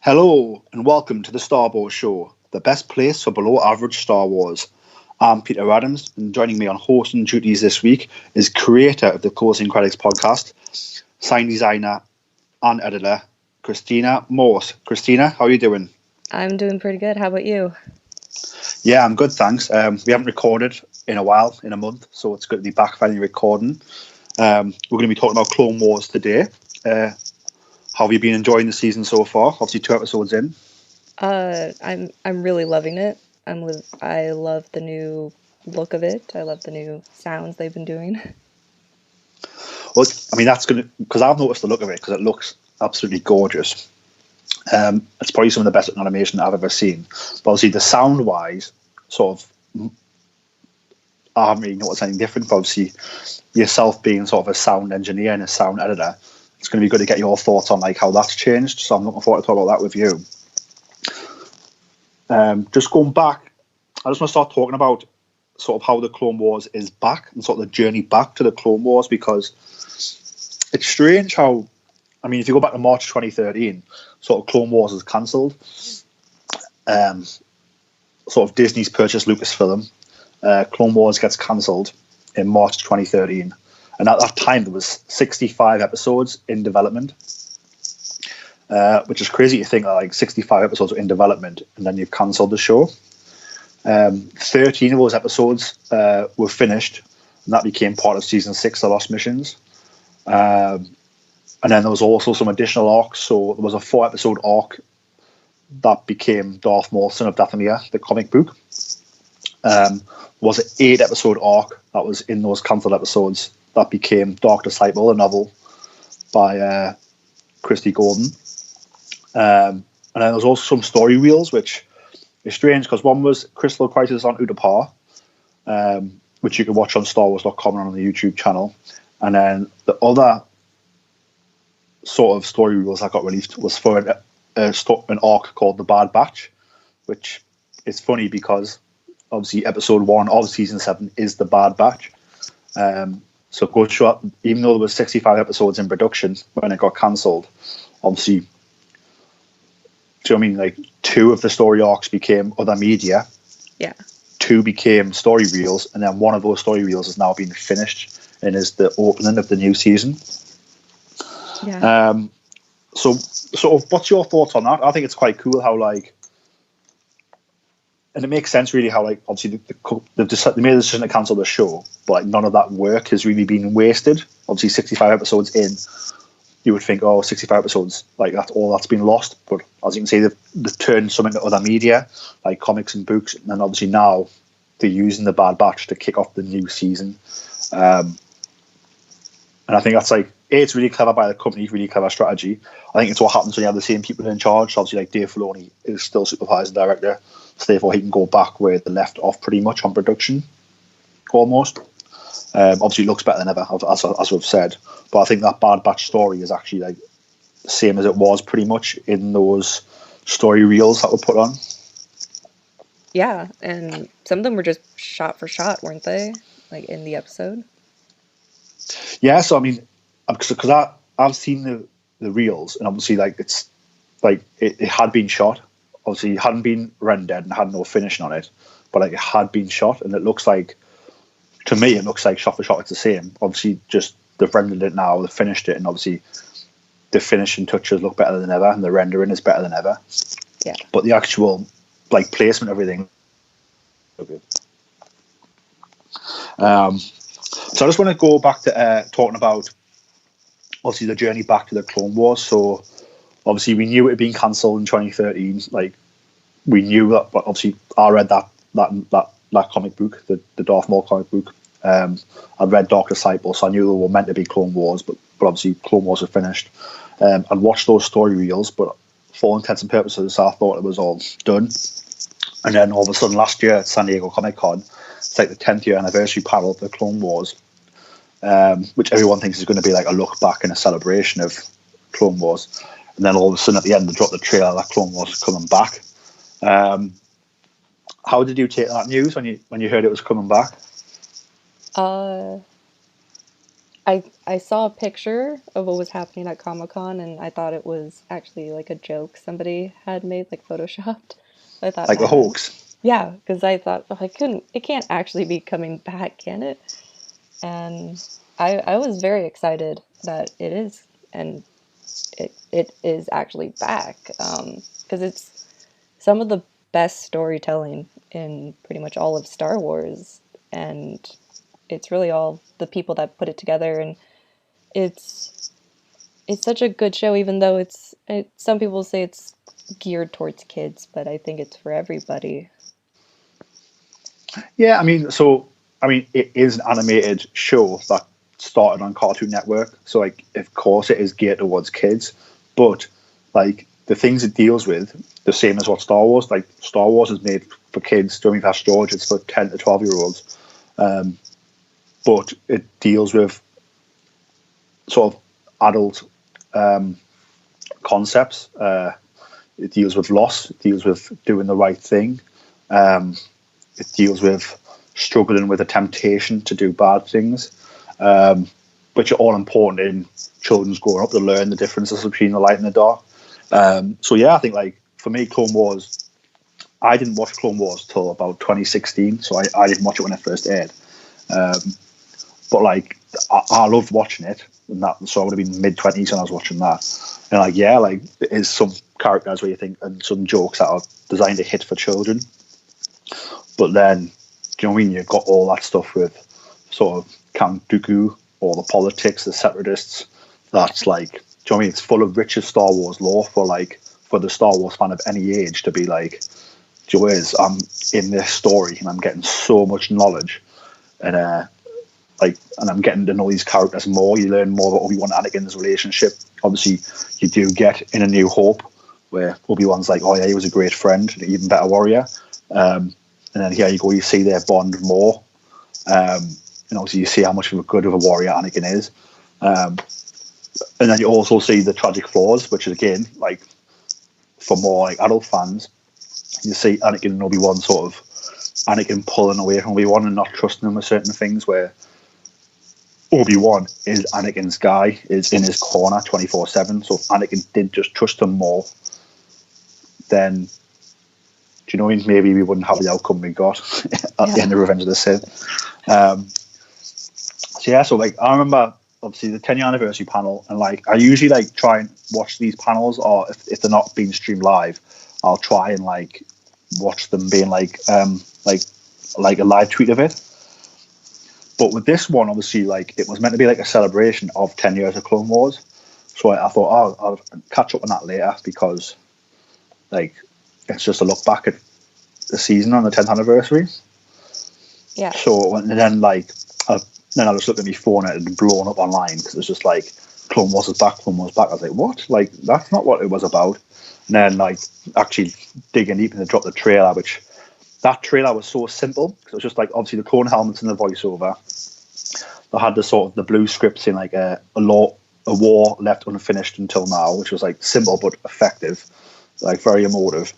Hello and welcome to the Star Wars Show, the best place for below average Star Wars. I'm Peter Adams, and joining me on hosting duties this week is creator of the Closing Credits podcast, sign designer and editor, Christina Morse. Christina, how are you doing? I'm doing pretty good. How about you? Yeah, I'm good, thanks. We haven't recorded in a while, in a month, so it's good to be back finally recording. We're going to be talking about Clone Wars today. How have you been enjoying the season so far? Obviously, 2 episodes in. I'm really loving it. I love the new look of it. I love the new sounds they've been doing. Well, I mean, that's going to, because I've noticed the look of it, because it looks absolutely gorgeous. It's probably some of the best animation I've ever seen. But obviously, the sound wise, sort of, I haven't really noticed anything different. But obviously, yourself being sort of a sound engineer and a sound editor, it's going to be good to get your thoughts on like how that's changed. So I'm looking forward to talk about that with you. Just going back, I just want to start talking about sort of how the Clone Wars is back and sort of the journey back to the Clone Wars, because it's strange how, I mean, if you go back to March 2013, sort of Clone Wars is cancelled. Sort of Disney's purchased Lucasfilm. Clone Wars gets cancelled in March 2013. And at that time, there was 65 episodes in development, which is crazy to think that like 65 episodes were in development and then you've cancelled the show. 13 of those episodes were finished, and that became part of season 6, The Lost Missions. And then there was also some additional arcs. So there was a 4-episode arc that became Darth Maul, Son of Dathomir, the comic book. There was an 8-episode arc that was in those cancelled episodes that became Dark Disciple, a novel by Christie Golden. And then there was also some story reels, which is strange because one was Crystal Crisis on Utapau, which you can watch on StarWars.com and on the YouTube channel. And then the other sort of story reels that got released was for an arc called The Bad Batch, which is funny because obviously episode 1 of season 7 is The Bad Batch. So go show up, even though there was 65 episodes in production when it got cancelled, obviously, do you know what I mean? Like 2 of the story arcs became other media. Yeah. 2 became story reels, and then 1 of those story reels has now been finished and is the opening of the new season. Yeah. So what's your thoughts on that? I think it's quite cool how like, and it makes sense really how like obviously they made the decision to cancel the show, but like none of that work has really been wasted. Obviously 65 episodes in, you would think, 65 episodes, like that's all that's been lost. But as you can see, they've turned some into other media, like comics and books, and then obviously now they're using The Bad Batch to kick off the new season. And I think that's like, it's really clever by the company, really clever strategy. I think it's what happens when you have the same people in charge. So obviously, like Dave Filoni is still supervising director, so therefore he can go back where they left off pretty much on production, almost. Obviously, it looks better than ever, as we've said. But I think that Bad Batch story is actually like the same as it was pretty much in those story reels that were put on. Yeah, and some of them were just shot for shot, weren't they? Like in the episode. Yeah, so I mean, because I've seen the reels, and obviously like it's like it had been shot. Obviously, it hadn't been rendered and had no finishing on it, but like it had been shot, and it looks like, to me, it looks like shot for shot. It's the same. Obviously, just they've rendered it now, they've finished it, and obviously the finishing touches look better than ever, and the rendering is better than ever. Yeah. But the actual like placement, everything. Okay. So I just want to go back to talking about obviously the journey back to the Clone Wars. So obviously we knew it had been cancelled in 2013. Like we knew that, but obviously I read that comic book, the Darth Maul comic book. I read Dark Disciple, so I knew they were meant to be Clone Wars, but obviously Clone Wars are finished. I'd watched those story reels, but for all intents and purposes, I thought it was all done. And then all of a sudden last year at San Diego Comic Con, it's like the 10th year anniversary panel of the Clone Wars, which everyone thinks is going to be like a look back and a celebration of Clone Wars. And then all of a sudden at the end, they dropped the trailer that Clone Wars is coming back. How did you take that news when you heard it was coming back? I saw a picture of what was happening at Comic-Con and I thought it was actually like a joke somebody had made, like photoshopped. I thought, Like a hoax. yeah, because I thought, oh, it can't actually be coming back, can it? And I was very excited that it is, and it is actually back. Because it's some of the best storytelling in pretty much all of Star Wars, and it's really all the people that put it together, and it's it's such a good show, even though some people say it's geared towards kids, but I think it's for everybody. Yeah, I mean, it is an animated show that started on Cartoon Network, so like, of course, it is geared towards kids, but like the things it deals with, the same as what Star Wars. Like Star Wars is made for kids. Don't be fast, George. It's for 10 to 12 year olds, but it deals with sort of adult concepts. It deals with loss. It deals with doing the right thing. Um, it deals with struggling with the temptation to do bad things, which are all important in children's growing up to learn the differences between the light and the dark. So yeah, I think like for me, Clone Wars. I didn't watch Clone Wars till about 2016, so I didn't watch it when it first aired. But like I loved watching it, and that so I would have been mid-20s when I was watching that. And like yeah, like there is some characters where you think and some jokes that are designed to hit for children, but then do you know what I mean? You've got all that stuff with sort of Count Dooku or the politics, the separatists. That's like, do you know what I mean? It's full of richer Star Wars lore for the Star Wars fan of any age to be like, Joe is I'm in this story and I'm getting so much knowledge and and I'm getting to know these characters more. You learn more about Obi-Wan and Anakin's relationship. Obviously, you do get in A New Hope where Obi-Wan's like, oh yeah, he was a great friend, an even better warrior. And then here you go, you see their bond more. And obviously you see how much of a good of a warrior Anakin is. And then you also see the tragic flaws, which is again, like for more like adult fans, you see Anakin and Obi-Wan sort of Anakin pulling away from Obi-Wan and not trusting him with certain things where Obi-Wan is Anakin's guy, is in his corner 24/7. So if Anakin did just trust him more, then do you know what I mean? Maybe we wouldn't have the outcome we got at the end of Revenge of the Sith. So yeah, so like I remember obviously the 10-year anniversary panel, and like I usually like try and watch these panels, or if they're not being streamed live, I'll try and like watch them being like a live tweet of it. But with this one, obviously, like it was meant to be like a celebration of 10 years of Clone Wars. So I thought, oh, I'll catch up on that later because like it's just a look back at the season on the 10th anniversary. Yeah. So and then then I just looked at my phone and it had blown up online because it was just like Clone Wars is back, Clone Wars back. I was like, what? Like that's not what it was about. And then like actually digging deep and they dropped the trailer, which that trailer was so simple because it was just like obviously the clone helmets and the voiceover. They had the sort of the blue scripts in like a war left unfinished until now, which was like simple but effective, like very emotive.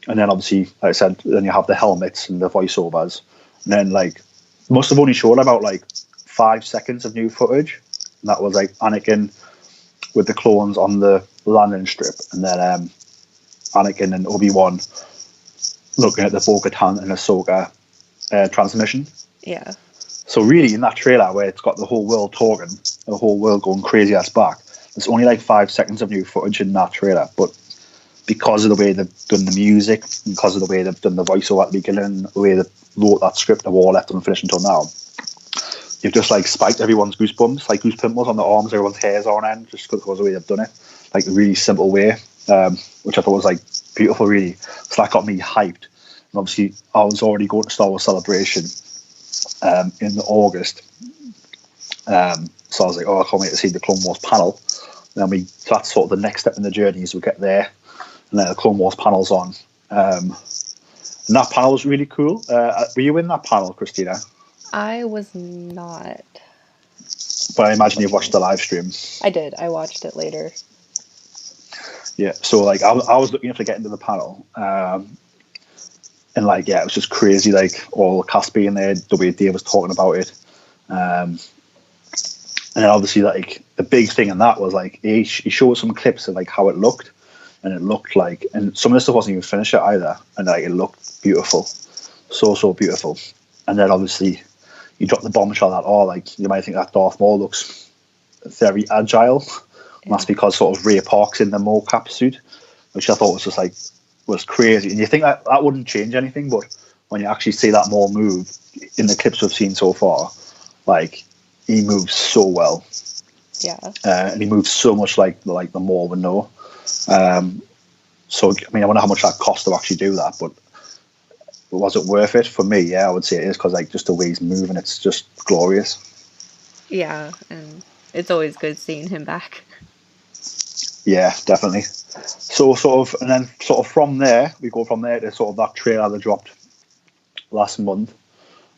And then obviously, like I said, then you have the helmets and the voiceovers. And then like must have only showed about like 5 seconds of new footage. And that was like Anakin with the clones on the landing strip, and then Anakin and Obi-Wan looking at the Bo-Katan and Ahsoka transmission. Yeah. So really, in that trailer where it's got the whole world talking, the whole world going crazy ass back, there's only like 5 seconds of new footage in that trailer. But because of the way they've done the music, because of the way they've done the voiceover at the beginning, the way they wrote that script, the war left unfinished until now, you've just like spiked everyone's goosebumps, like goose pimples on the arms, everyone's hairs on end, just because of the way they've done it, like a really simple way, which I thought was like beautiful, really. So that got me hyped. And obviously, I was already going to Star Wars Celebration in August, so I was like, oh, I can't wait to see the Clone Wars panel. And then that's sort of the next step in the journey as we get there, and then the Clone Wars panel's on. And that panel was really cool. Were you in that panel, Christina? I was not. But I imagine you watched the live stream. I did. I watched it later. Yeah, so like I was looking to get into the panel, and like yeah, it was just crazy. Like all the cast being there, the way Dave was talking about it, And then obviously, like the big thing in that was like he showed some clips of like how it looked, and it looked like, and some of the stuff wasn't even finished yet either, and like it looked beautiful, so beautiful. And then obviously, you drop the bombshell that like you might think that Darth Maul looks very agile. And that's because sort of Ray Park's in the mocap suit, which I thought was just like was crazy. And you think that wouldn't change anything, but when you actually see that Maul move in the clips we've seen so far, like he moves so well. Yeah. And he moves so much like the Maul we know. So I mean, I wonder how much that cost to actually do that, but was it worth it? For me, yeah, I would say it is, because like just the way he's moving, it's just glorious. Yeah, and it's always good seeing him back. Yeah, definitely. So and then from there, we go from there to sort of that trailer that dropped last month.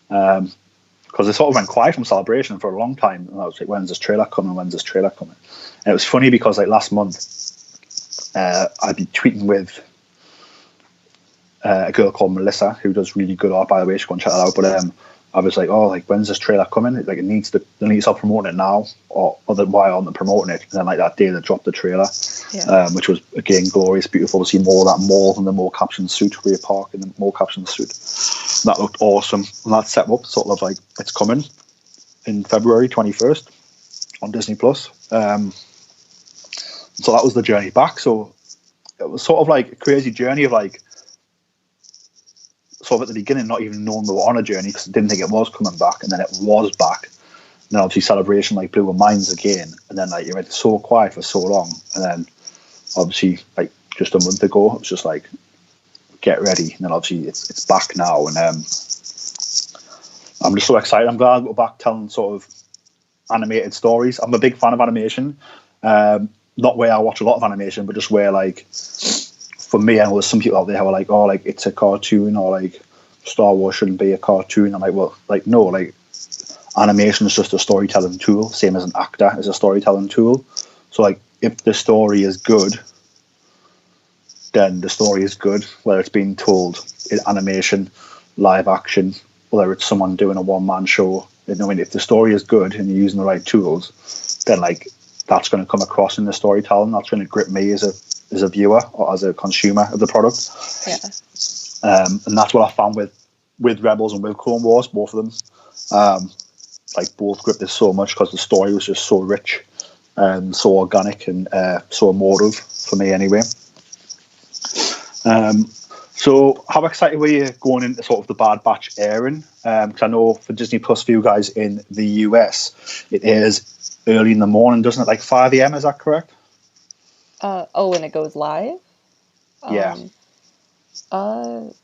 Because it sort of went quiet from Celebration for a long time. And I was like, when's this trailer coming? And it was funny because like last month, I'd be tweeting with a girl called Melissa, who does really good art, by the way. You should go and check that out. But I was like, oh, like when's this trailer coming? Like they need to start promoting it now, or why aren't they promoting it? And then like that day they dropped the trailer, which was again glorious, beautiful to see more of that Maul in the more caption suit, Ray Park in the more caption suit. And that looked awesome, and that set up sort of like it's coming in February 21st on Disney Plus. So that was the journey back. So it was sort of like a crazy journey of like, sort of at the beginning, not even knowing we were on a journey because I didn't think it was coming back, and then it was back. And then obviously Celebration like blew our minds again, and then like you went so quiet for so long, and then obviously like just a month ago it was just like get ready, and then obviously it's back now, and I'm just so excited. I'm glad we're back telling sort of animated stories. I'm a big fan of animation, not where I watch a lot of animation, but just where like, for me, I know there's some people out there who are like, oh, like it's a cartoon, or like Star Wars shouldn't be a cartoon. I'm like, well, like no, like animation is just a storytelling tool, same as an actor is a storytelling tool. So like if the story is good, then the story is good, whether it's being told in animation, live action, whether it's someone doing a one-man show. You know, I mean, if the story is good and you're using the right tools, then like that's going to come across in the storytelling. That's going to grip me as a viewer or as a consumer of the product. Yeah. And that's what I found with Rebels and with Clone Wars, both of them. Like both gripped us so much because the story was just so rich and so organic and so emotive for me anyway. So how excited were you going into sort of the Bad Batch airing? Because I know for Disney Plus for you guys in the US, it airs early in the morning, doesn't it? Like 5 a.m., is that correct? And it goes live? Yeah.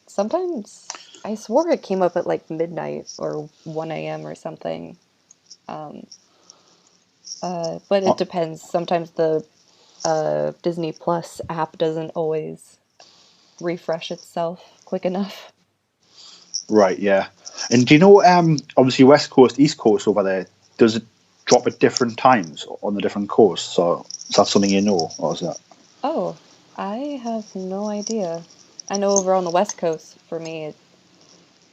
Sometimes I swore it came up at like midnight or 1 a.m. or something. But it depends. Sometimes the Disney Plus app doesn't always refresh itself quick enough. Right, yeah. And do you know, obviously West Coast, East Coast over there, does it drop at different times on the different coasts? So is that something you know, or is that? Oh, I have no idea. I know over on the West Coast, for me,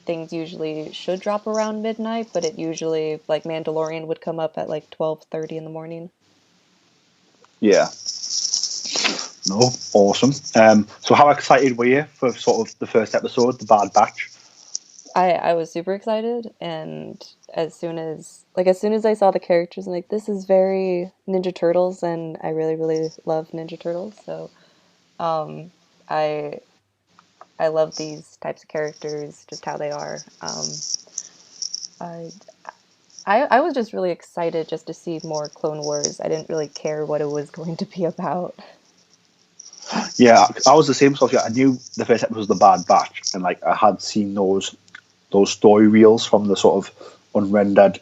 things usually should drop around midnight, but it usually, like Mandalorian would come up at like 12:30 in the morning. Yeah. No, awesome. So how excited were you for sort of the first episode, The Bad Batch? I was super excited, and as soon as I saw the characters, I'm like, this is very Ninja Turtles, and I really, really love Ninja Turtles, so I love these types of characters, just how they are. I was just really excited just to see more Clone Wars. I didn't really care what it was going to be about. Yeah, I was the same sort of. I knew the first episode was The Bad Batch, and like I had seen those story reels from the sort of unrendered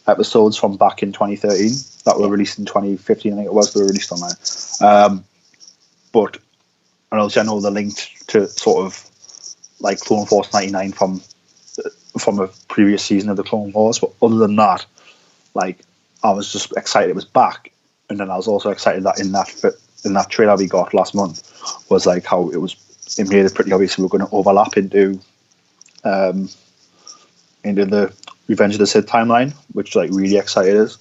episodes from back in 2013 that were released in 2015. I think it was they were released on there. But and also I know the link to sort of like Clone Force 99 from a previous season of the Clone Wars. But other than that, like I was just excited it was back, and then I was also excited that in that trailer we got last month was like how it made it pretty obvious we were going to overlap into the Revenge of the Sith timeline, which like really excited us.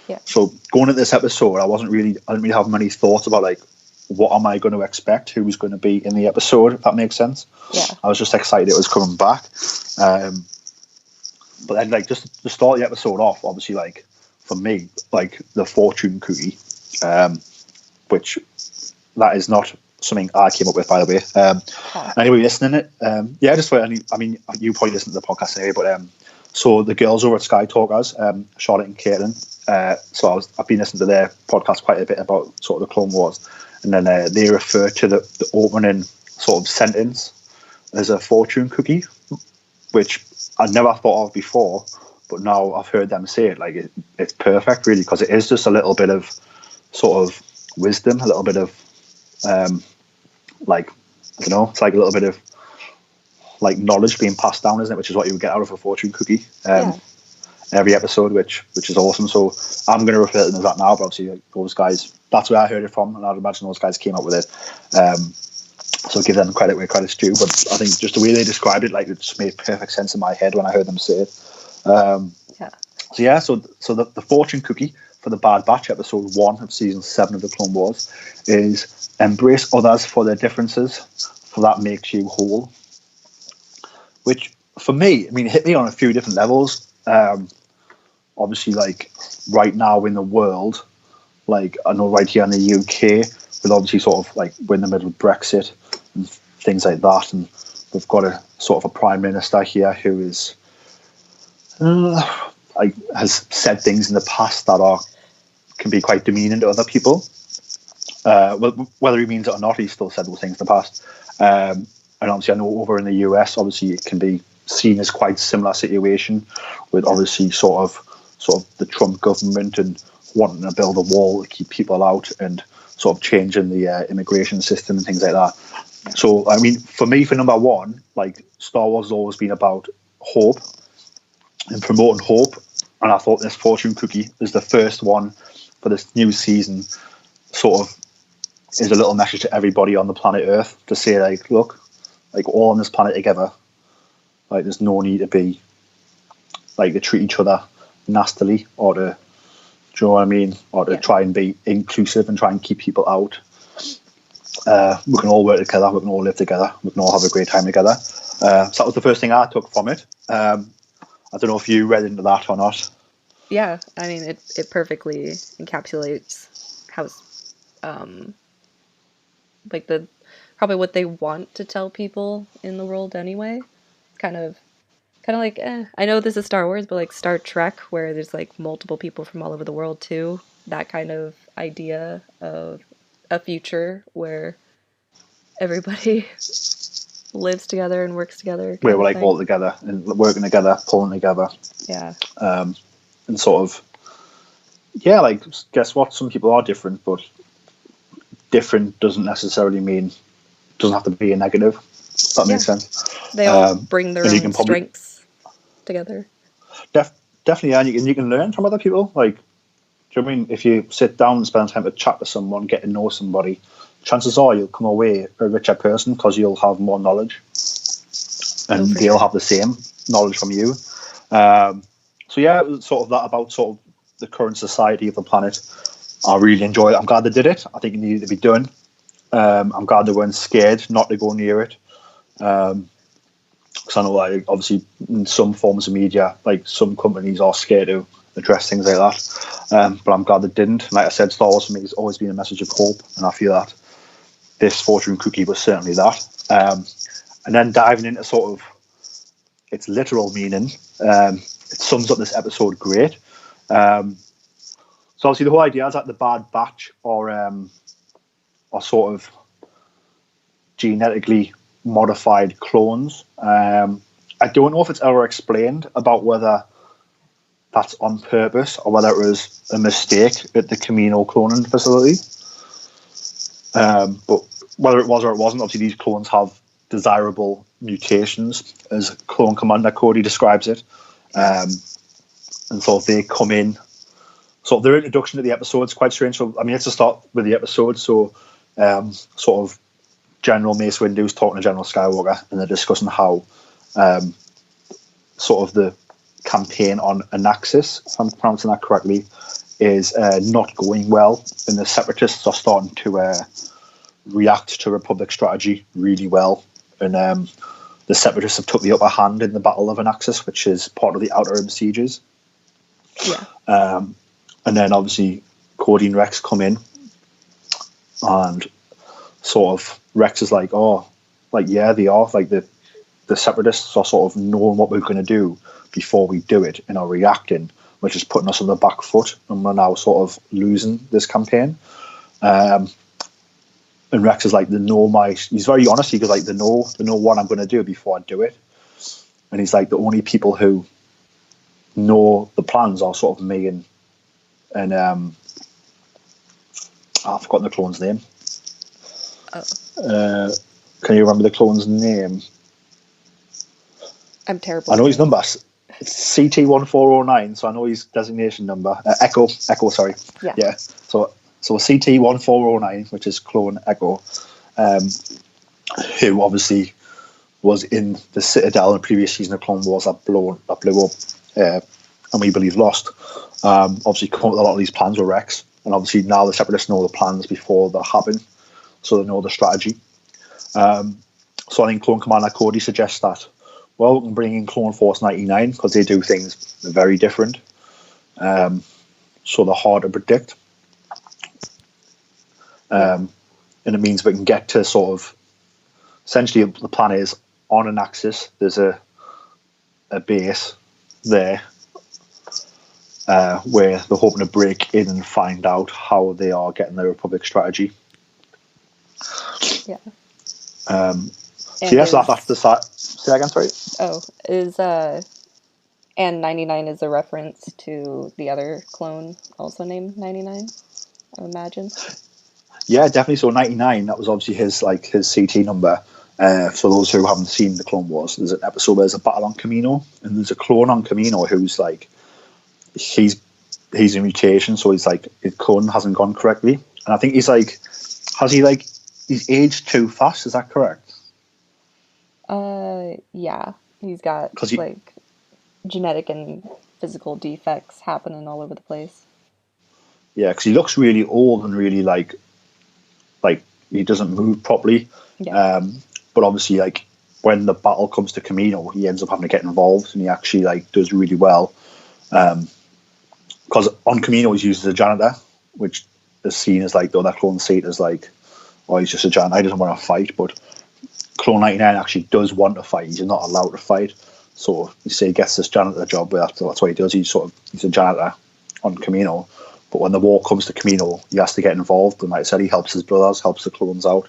Yeah. So going into this episode, I didn't really have many thoughts about like what am I going to expect, who's going to be in the episode, if that makes sense. Yeah. I was just excited it was coming back. But then like just to start the episode off, obviously like for me, like the fortune cookie, which that is not something I came up with, by the way. Anyway, listening it, just for any, I mean, you probably listen to the podcast anyway, but so the girls over at Sky Talkers, Charlotte and Caitlin, so I've been listening to their podcast quite a bit about sort of the Clone Wars, and then they refer to the opening sort of sentence as a fortune cookie, which I'd never thought of before, but now I've heard them say it, like it's perfect really, because it is just a little bit of sort of wisdom, a little bit of like, I don't know, it's like a little bit of like knowledge being passed down, isn't it? Which is what you would get out of a fortune cookie every episode, which is awesome. So I'm going to refer to them as that now, but obviously like, those guys, that's where I heard it from, and I'd imagine those guys came up with it. So give them credit where credit's due, but I think just the way they described it, like it just made perfect sense in my head when I heard them say it. So the fortune cookie for the Bad Batch, episode 1 of season 7 of the Clone Wars, is embrace others for their differences, for that makes you whole. Which for me, I mean, hit me on a few different levels. Obviously, like right now in the world, like I know right here in the UK, with obviously sort of like we're in the middle of Brexit and things like that, and we've got a sort of a prime minister here who is like has said things in the past that can be quite demeaning to other people. Whether he means it or not, he still said those things in the past. And obviously, I know over in the US, obviously it can be seen as quite similar situation with obviously sort of the Trump government and wanting to build a wall to keep people out and sort of changing the immigration system and things like that. So, I mean, for me, for number one, like Star Wars has always been about hope and promoting hope. And I thought this fortune cookie is the first one for this new season, sort of is a little message to everybody on the planet Earth to say, like, look, like all on this planet together, like there's no need to be like to treat each other nastily or to, do you know what I mean? Or to try and be inclusive and try and keep people out. We can all work together, we can all live together, we can all have a great time together. So that was the first thing I took from it. I don't know if you read into that or not. Yeah, I mean, it perfectly encapsulates how, like probably what they want to tell people in the world anyway. Kind of like, I know this is Star Wars, but like Star Trek, where there's like multiple people from all over the world too. That kind of idea of a future where everybody lives together and works together. Where we're like all together and working together, pulling together. Yeah. And sort of, yeah, like, guess what? Some people are different, but different doesn't necessarily mean, doesn't have to be a negative. If that makes sense. They all bring their own strengths together. Definitely, and you can learn from other people. Like, do you know what I mean? If you sit down and spend time to chat to someone, get to know somebody, chances are you'll come away a richer person because you'll have more knowledge, and they'll have the same knowledge from you. So yeah, it was sort of that about sort of the current society of the planet. I really enjoyed it. I'm glad they did it. I think it needed to be done. I'm glad they weren't scared not to go near it. Because I know, like, obviously, in some forms of media, like some companies are scared to address things like that. But I'm glad they didn't. Like I said, Star Wars for me has always been a message of hope, and I feel that this fortune cookie was certainly that. And then diving into sort of its literal meaning, it sums up this episode great. So obviously the whole idea is that the Bad Batch are sort of genetically modified clones. I don't know if it's ever explained about whether that's on purpose or whether it was a mistake at the Camino cloning facility. But whether it was or it wasn't, obviously these clones have desirable mutations, as Clone Commander Cody describes it. And so they come in. So their introduction to the episode is quite strange. So, I mean, let's just start with the episode. So, sort of General Mace Windu's talking to General Skywalker, and they're discussing how sort of the campaign on Anaxis, if I'm pronouncing that correctly, is not going well, and the Separatists are starting to react to Republic strategy really well. And the Separatists have took the upper hand in the Battle of Anaxis, which is part of the Outer Rim sieges. Yeah. And then obviously Cody and Rex come in, and sort of Rex is like, oh, like, yeah, they are. Like, the Separatists are sort of knowing what we're going to do before we do it and are reacting, which is putting us on the back foot, and we're now sort of losing this campaign. And Rex is like, he's very honest. He goes like, they know what I'm going to do before I do it. And he's like, the only people who know the plans are sort of me and I've forgotten the clone's name. Oh. Can you remember the clone's name? I'm terrible. I know his number. It's CT1409, so I know his designation number. Echo, sorry. Yeah. So CT1409, which is clone Echo, who obviously was in the Citadel in the previous season of Clone Wars that blew up, and we believe lost. Obviously, come up with a lot of these plans with Rex, and obviously now the Separatists know the plans before they happen, so they know the strategy. So I think Clone Commander Cody suggests that, well, we can bring in Clone Force 99 because they do things very different. So they're hard to predict. And it means we can get to sort of, essentially the plan is on Anaxis, there's a base there where they're hoping to break in and find out how they are getting their Republic strategy. Yeah. So yes, that's the side. Say that again, sorry. Oh, and 99 is a reference to the other clone also named 99, I imagine. Yeah, definitely. So 99, that was obviously his CT number. For those who haven't seen the Clone Wars, there's an episode where there's a battle on Kamino, and there's a clone on Kamino who's like, he's a mutation, so he's like, his clone hasn't gone correctly, and I think he's aged too fast. Is that correct? Yeah, he's got like genetic and physical defects happening all over the place. Yeah, because he looks really old and really like he doesn't move properly. Yeah. But obviously, like, when the battle comes to Kamino, he ends up having to get involved, and he actually like does really well. Because on Kamino he's used as a janitor, which is seen as like, though that clone see it as like, oh, he's just a janitor, he doesn't want to fight. But Clone 99 actually does want to fight. He's not allowed to fight. So you say he gets this janitor job, but that's what he does. He's a janitor on Kamino. But when the war comes to Kamino, he has to get involved. And like I said, he helps his brothers, helps the clones out.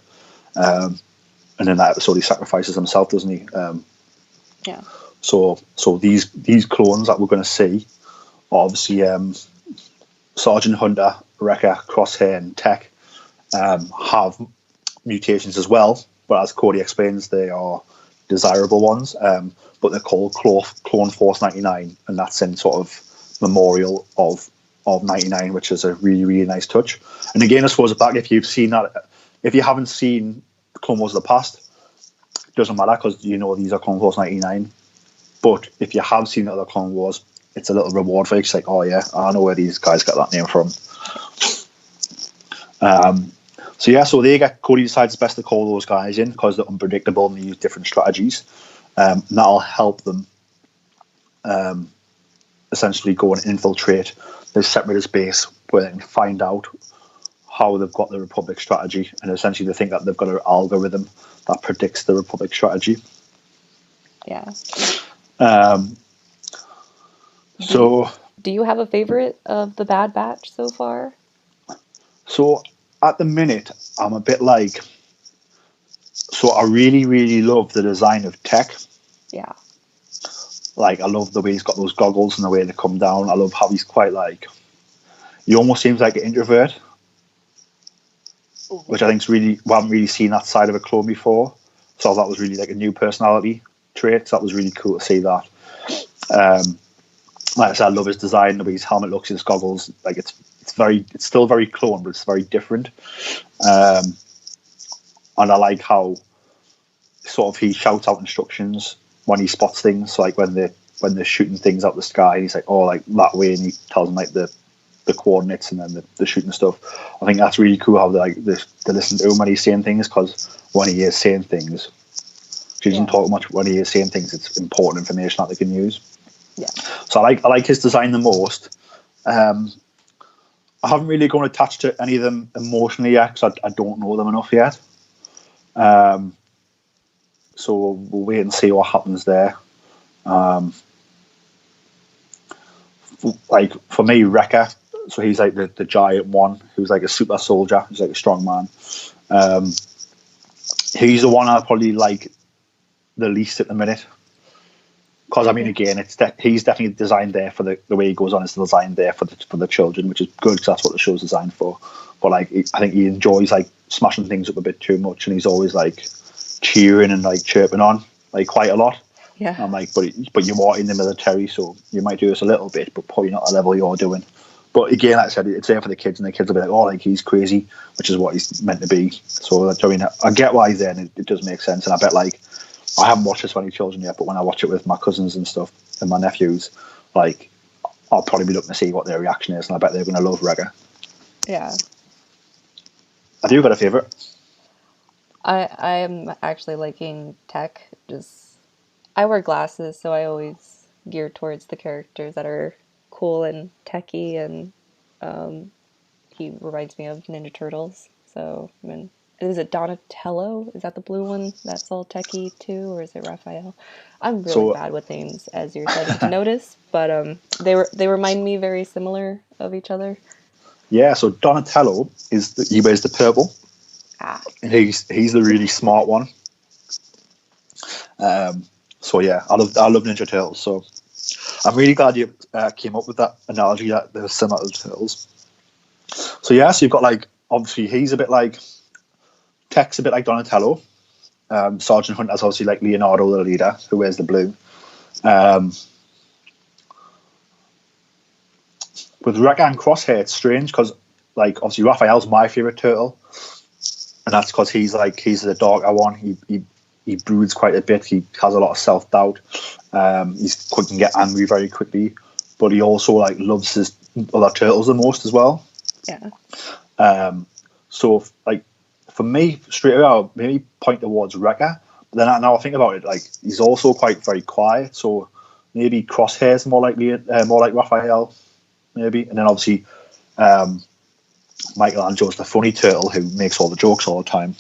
And in that episode, he sacrifices himself, doesn't he? Yeah. So these clones that we're going to see are obviously Sergeant Hunter, Wrecker, Crosshair, and Tech have mutations as well. But as Cody explains, they are desirable ones. But they're called Clone Force 99, and that's in sort of memorial of 99, which is a really, really nice touch. And again, I suppose back, if you've seen that, if you haven't seen Clone Wars of the past, it doesn't matter because you know these are Clone Force 99. But if you have seen the other Clone Wars, it's a little reward for you. It's like, oh yeah, I know where these guys got that name from. So they get, Cody decides it's best to call those guys in because they're unpredictable and they use different strategies. And that'll help them essentially go and infiltrate the Separatist base where they can find out how they've got the Republic strategy, and essentially they think that they've got an algorithm that predicts the Republic strategy. Yeah. Do you have a favorite of the Bad Batch so far? So at the minute, I'm a bit like, so I really, really love the design of Tech. Yeah. Like, I love the way he's got those goggles and the way they come down. I love how he's quite like, he almost seems like an introvert, which I think's really, we haven't really seen that side of a clone before. So that was really like a new personality trait. So that was really cool to see that. Like I said, I love his design, the way his helmet looks, his goggles. Like it's still very clone, but it's very different. And I like how sort of he shouts out instructions when he spots things. So like when they're shooting things out the sky, and he's like, oh, like that way, and he tells them like the the coordinates and then the shooting stuff. I think that's really cool how they listen to him when he's saying things, because when he is saying things, he doesn't talk much. When he is saying things, it's important information that they can use. Yeah. So I like his design the most. I haven't really gone attached to any of them emotionally yet, because I don't know them enough yet. So we'll wait and see what happens there. Like for me, Wrecker. So he's like the giant one who's like a super soldier. He's like a strong man. He's the one I probably like the least at the minute. Because I mean, again, he's definitely designed there for the way he goes on. It's designed there for the children, which is good because that's what the show's designed for. But like, I think he enjoys like smashing things up a bit too much, and he's always like cheering and like chirping on like quite a lot. Yeah. And I'm like, but you are in the military, so you might do this a little bit, but probably not at the level you're doing. But again, like I said, it's there for the kids, and the kids will be like, oh, like he's crazy, which is what he's meant to be. So I mean, I get why he's there, and it does make sense. And I bet like, I haven't watched this with any children yet, but when I watch it with my cousins and stuff and my nephews, like, I'll probably be looking to see what their reaction is, and I bet they're going to love Wrecker. Yeah. Have you got a favourite? I am actually liking Tech. I wear glasses, so I always gear towards the characters that are cool and techy, and he reminds me of Ninja Turtles. So, I mean, is it Donatello? Is that the blue one that's all techy too, or is it Raphael? I'm really bad with names, as you're starting to notice, but they remind me very similar of each other. Yeah, so Donatello he wears the purple, and he's the really smart one. So yeah, I love Ninja Turtles. So I'm really glad you came up with that analogy that they're similar to Turtles. So yeah, so you've got like, obviously he's a bit like, Tech's a bit like Donatello. Sergeant Hunter's obviously like Leonardo, the leader, who wears the blue. With Wrecker and Crosshair, it's strange because like obviously Raphael's my favourite turtle, and that's because he's the darker one. He broods quite a bit. He has a lot of self-doubt. He's quick and get angry very quickly, but he also like loves his other turtles the most as well. Yeah. So like for me, straight away, I'll maybe point towards Wrecker. But then now I think about it, like he's also quite very quiet. So maybe Crosshair's more like Raphael, maybe. And then obviously Michelangelo's the funny turtle who makes all the jokes all the time.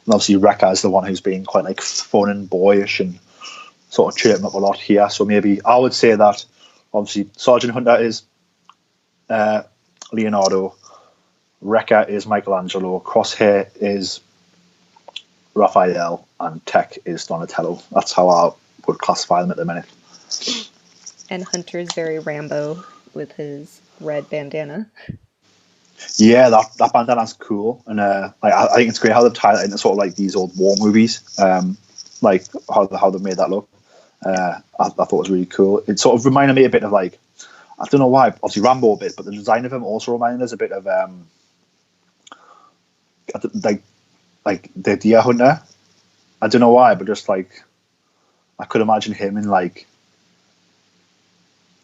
And obviously Wrecker is the one who's being quite like fun and boyish and sort of chirping up a lot here. So maybe I would say that obviously Sergeant Hunter is Leonardo, Wrecker is Michelangelo, Crosshair is Raphael, and Tech is Donatello. That's how I would classify them at the minute. And Hunter's very Rambo with his red bandana. Yeah, that bandana's cool, and I think it's great how they've tied it into sort of like these old war movies, like how they made that look. I thought it was really cool. It sort of reminded me a bit of like, I don't know why, obviously Rambo a bit, but the design of him also reminded us a bit of like the Deer Hunter. I don't know why, but just like I could imagine him in like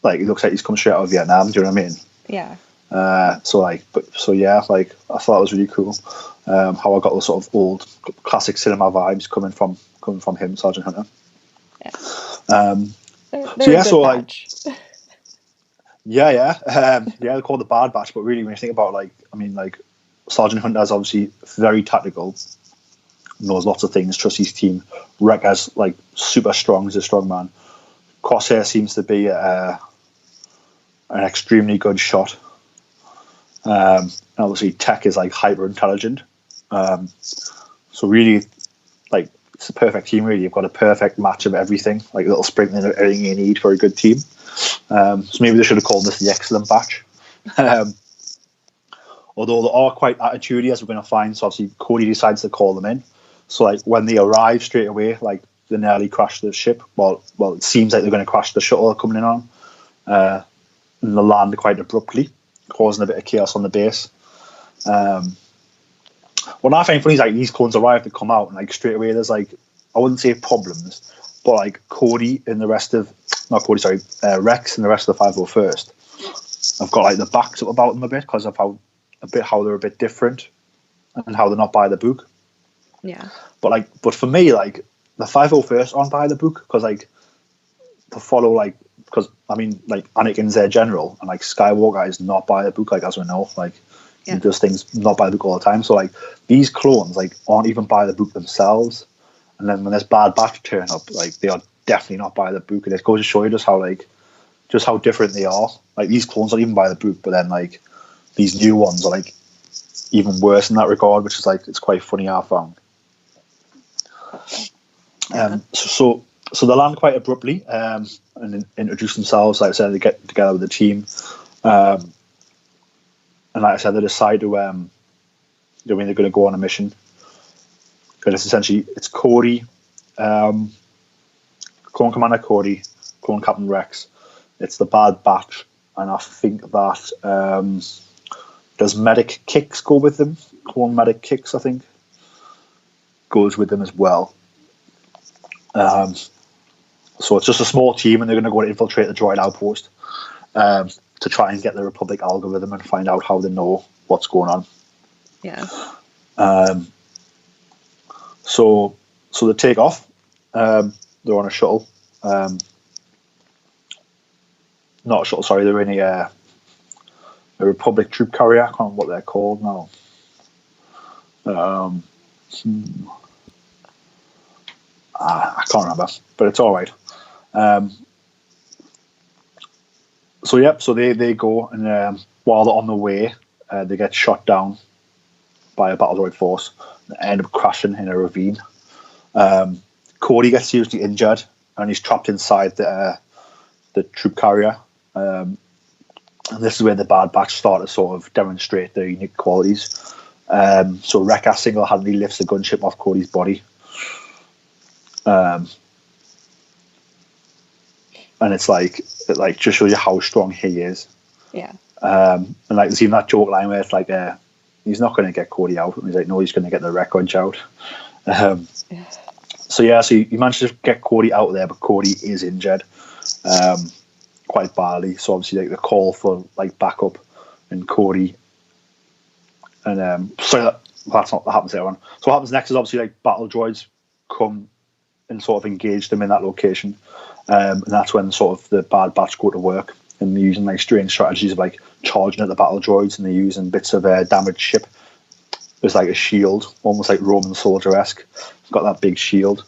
he looks like he's come straight out of Vietnam. Do you know what I mean? Yeah. So yeah, like I thought it was really cool how I got those sort of old classic cinema vibes coming from him, Sergeant Hunter. Yeah. They're called the Bad Batch, but really when you think about like, I mean like Sergeant Hunter is obviously very tactical, knows lots of things, trusts his team. Wrecker's like super strong, he's a strong man. Crosshair seems to be an extremely good shot. And obviously Tech is like hyper intelligent. So really, like it's a perfect team. Really, you've got a perfect match of everything, like a little sprinkling of everything you need for a good team. So maybe they should have called this the Excellent Batch. Although they are quite attitudey, as we're going to find. So obviously Cody decides to call them in. So like when they arrive straight away, like they nearly crash the ship. Well, it seems like they're going to crash the shuttle coming in on, and they land quite abruptly, causing a bit of chaos on the base. What I find funny is like these clones arrive to come out, and like straight away there's like, I wouldn't say problems, but like Cody and the rest of Rex and the rest of the 501st I've got like the backs up about them a bit because of how they're a bit different and how they're not by the book. Yeah. But for me, like the 501st aren't by the book because like to follow like because I mean like Anakin's their general and like Skywalker is not by the book, like as we know, like he does things not by the book all the time. So like these clones like aren't even by the book themselves, and then when this Bad Batch turn up, like they are definitely not by the book, and it goes to show you just how different they are. Like these clones aren't even by the book, but then like these new ones are like even worse in that regard, which is like it's quite funny I found. So they land quite abruptly and introduce themselves. Like I said, they get together with the team, and like I said, they decide to they're going to go on a mission. Because it's essentially Cody, Clone Commander Cody, Clone Captain Rex. It's the Bad Batch, and I think that does Medic Kicks go with them? Clone Medic Kicks, I think, goes with them as well. So it's just a small team, and they're going to go and infiltrate the droid outpost to try and get the Republic algorithm and find out how they know what's going on. Yeah. So they take off. They're on a shuttle. Not a shuttle, sorry. They're in a Republic troop carrier. I can't remember what they're called now. I can't remember, but it's all right. So they go, and while they're on the way, they get shot down by a battle droid force and end up crashing in a ravine. Cody gets seriously injured, and he's trapped inside the troop carrier. And this is where the Bad Batch start to sort of demonstrate their unique qualities. So Wrecker single-handedly lifts the gunship off Cody's body. And it just shows you how strong he is. Yeah. And like there's even that joke line where it's like he's not going to get Cody out. And he's like, no, he's going to get the Wreckage out. So he managed to get Cody out there, but Cody is injured quite badly. So obviously like the call for like backup and Cody and that happens there on. So what happens next is obviously like battle droids come and sort of engage them in that location. And that's when sort of the Bad Batch go to work, and they're using like strange strategies of like charging at the battle droids, and they're using bits of damaged ship as like a shield, almost like Roman soldier-esque. It's got that big shield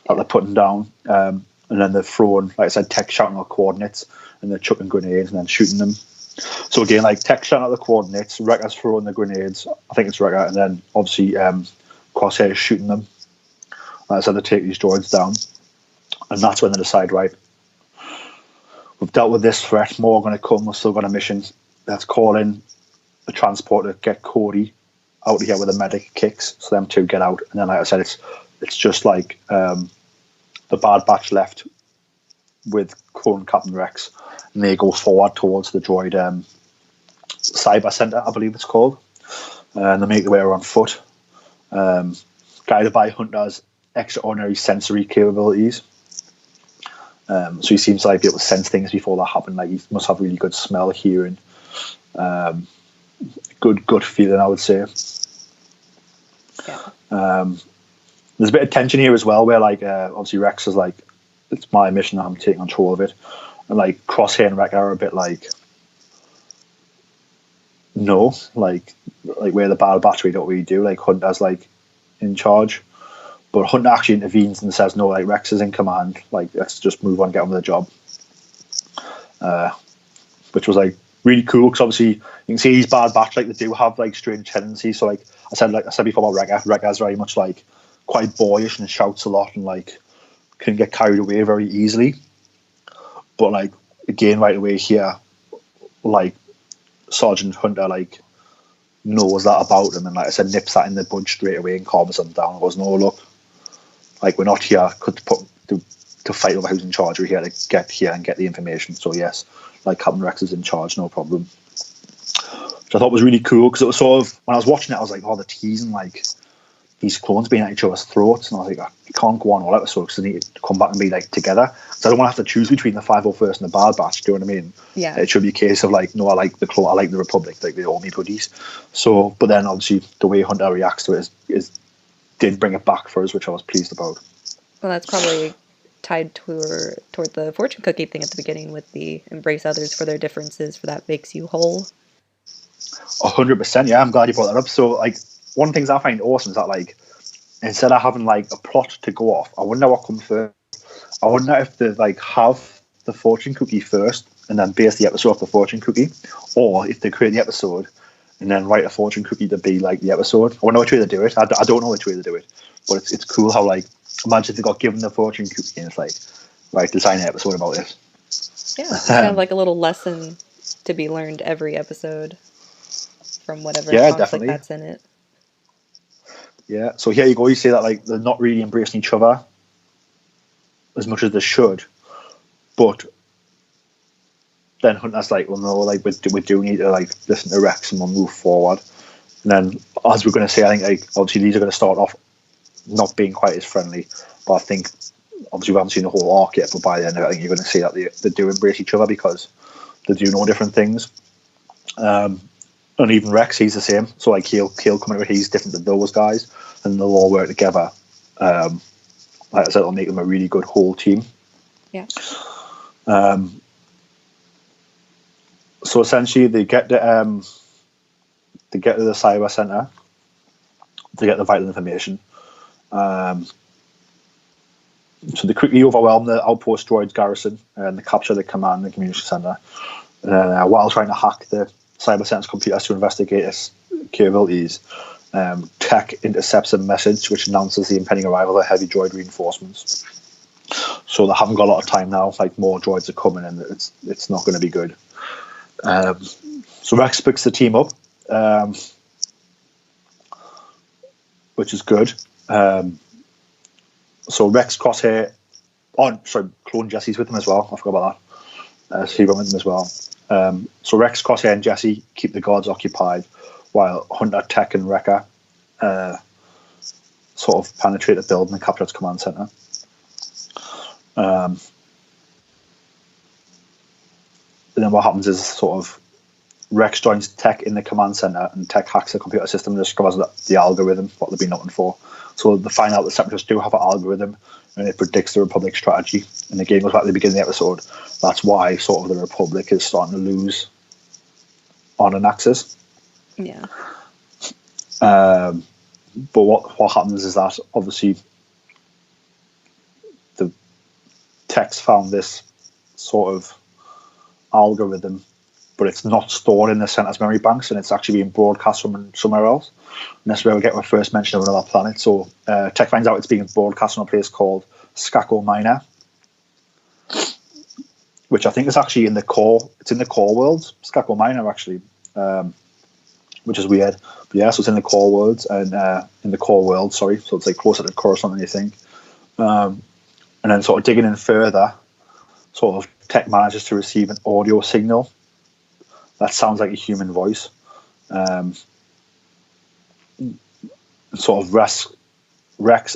that they're putting down, and then they're throwing, like I said, tech shouting out coordinates, and they're chucking grenades and then shooting them. So again, like tech shouting out the coordinates, Wrecker's throwing the grenades, I think it's Wrecker, and then obviously Crosshair is shooting them. Like I said, they take these droids down. And that's when they decide, right, we've dealt with this threat, more going to come, we've still got a mission. Let's call in the transporter, get Cody out of here with the medic kicks, so them two get out. And then, like I said, it's just like the Bad Batch left with Clone Captain Rex, and they go forward towards the droid cyber center, I believe it's called. And they make their way on foot, guided by Hunter's extraordinary sensory capabilities. So he seems to like be able to sense things before that happen. Like he must have really good smell, hearing, good feeling, I would say. Yeah. There's a bit of tension here as well, where like obviously Rex is like, it's my mission, I'm taking control of it, and like Crosshair and Wrecker are a bit like, no, like we're the Battle Batch, we don't really do. Like Hunter's like in charge. But Hunter actually intervenes and says, no, like Rex is in command. Like, let's just move on, get on with the job. Which was like really cool because obviously you can see these Bad Batch, like they do have like strange tendencies. So like I said before about Wrecker, Wrecker's very much like quite boyish and shouts a lot and like can get carried away very easily. But like again, right away here, like Sergeant Hunter like knows that about him, and like I said, nips that in the bud straight away and calms them down. Goes, no, look, like we're not here to fight over who's in charge. We're here to get here and get the information. So yes, like Captain Rex is in charge, no problem. Which I thought was really cool because it was sort of, when I was watching it, I was like, oh, they're teasing like these clones being at each other's throats, and I was like, you can't go on all episodes because they need to come back and be like together. So I don't want to have to choose between the 501st and the Bad Batch. Do you know what I mean? Yeah. It should be a case of like, no, I like the clone, I like the Republic, like they're all me buddies. So, but then obviously the way Hunter reacts to it is did bring it back for us, which I was pleased about. Well, that's probably tied toward the fortune cookie thing at the beginning with the embrace others for their differences, for that makes you whole. 100%, yeah. I'm glad you brought that up. So, like, one of the things I find awesome is that, like, instead of having like a plot to go off, I wonder what comes first. I wonder if they like have the fortune cookie first and then base the episode off the fortune cookie, or if they create the episode and then write a fortune cookie to be like the episode. I wonder which way they do it. I don't know which way they do it, but it's cool how, like, imagine if they got given the fortune cookie and it's like, right, design an episode about it. Yeah, it's kind of like a little lesson to be learned every episode from whatever conflict definitely. that's in it. Yeah, so here you go. You say that like they're not really embracing each other as much as they should, but then Hunter's like, well, no, like we do need to like listen to Rex and we'll move forward. And then, as we're going to say, I think like obviously these are going to start off not being quite as friendly, but I think obviously we haven't seen the whole arc yet. But by the end, I think you're going to see that they do embrace each other because they do know different things. And even Rex, he's the same. So like he'll come in, he's different than those guys, and they'll all work together. Like I said, it'll make them a really good whole team. Yeah. So essentially, they get to the cyber center to get the vital information. So they quickly overwhelm the outpost droids garrison and they capture the command and communication center. While trying to hack the cyber center's computers to investigate its capabilities, Tech intercepts a message which announces the impending arrival of heavy droid reinforcements. So they haven't got a lot of time now. Like, more droids are coming, and it's not going to be good. So Rex picks the team up, which is good. So Rex, Crosshair, Clone Jesse's with them as well. I forgot about that. So he went with them as well. So Rex, Crosshair, and Jesse keep the guards occupied, while Hunter, Tech, and Wrecker sort of penetrate the building and capture its command center. And then what happens is sort of Rex joins Tech in the command center, and Tech hacks the computer system and discovers the algorithm, what they've been looking for. So they find out the Separatists do have an algorithm, and it predicts the Republic strategy. And the game goes back to the beginning of the episode. That's why sort of the Republic is starting to lose on an axis. Yeah. But what happens is that obviously the Tech's found this sort of algorithm, but it's not stored in the center's memory banks, and it's actually being broadcast from somewhere else. And that's where we get our first mention of another planet. So Tech finds out it's being broadcast on a place called Skako Minor, which I think is actually in the core. It's in the core worlds, Skako Minor actually, which is weird. But yeah, so it's in the core worlds and in the core world. Sorry, so it's like closer to Coruscant than you think. And then sort of digging in further, sort of Tech manages to receive an audio signal that sounds like a human voice. Sort of Rex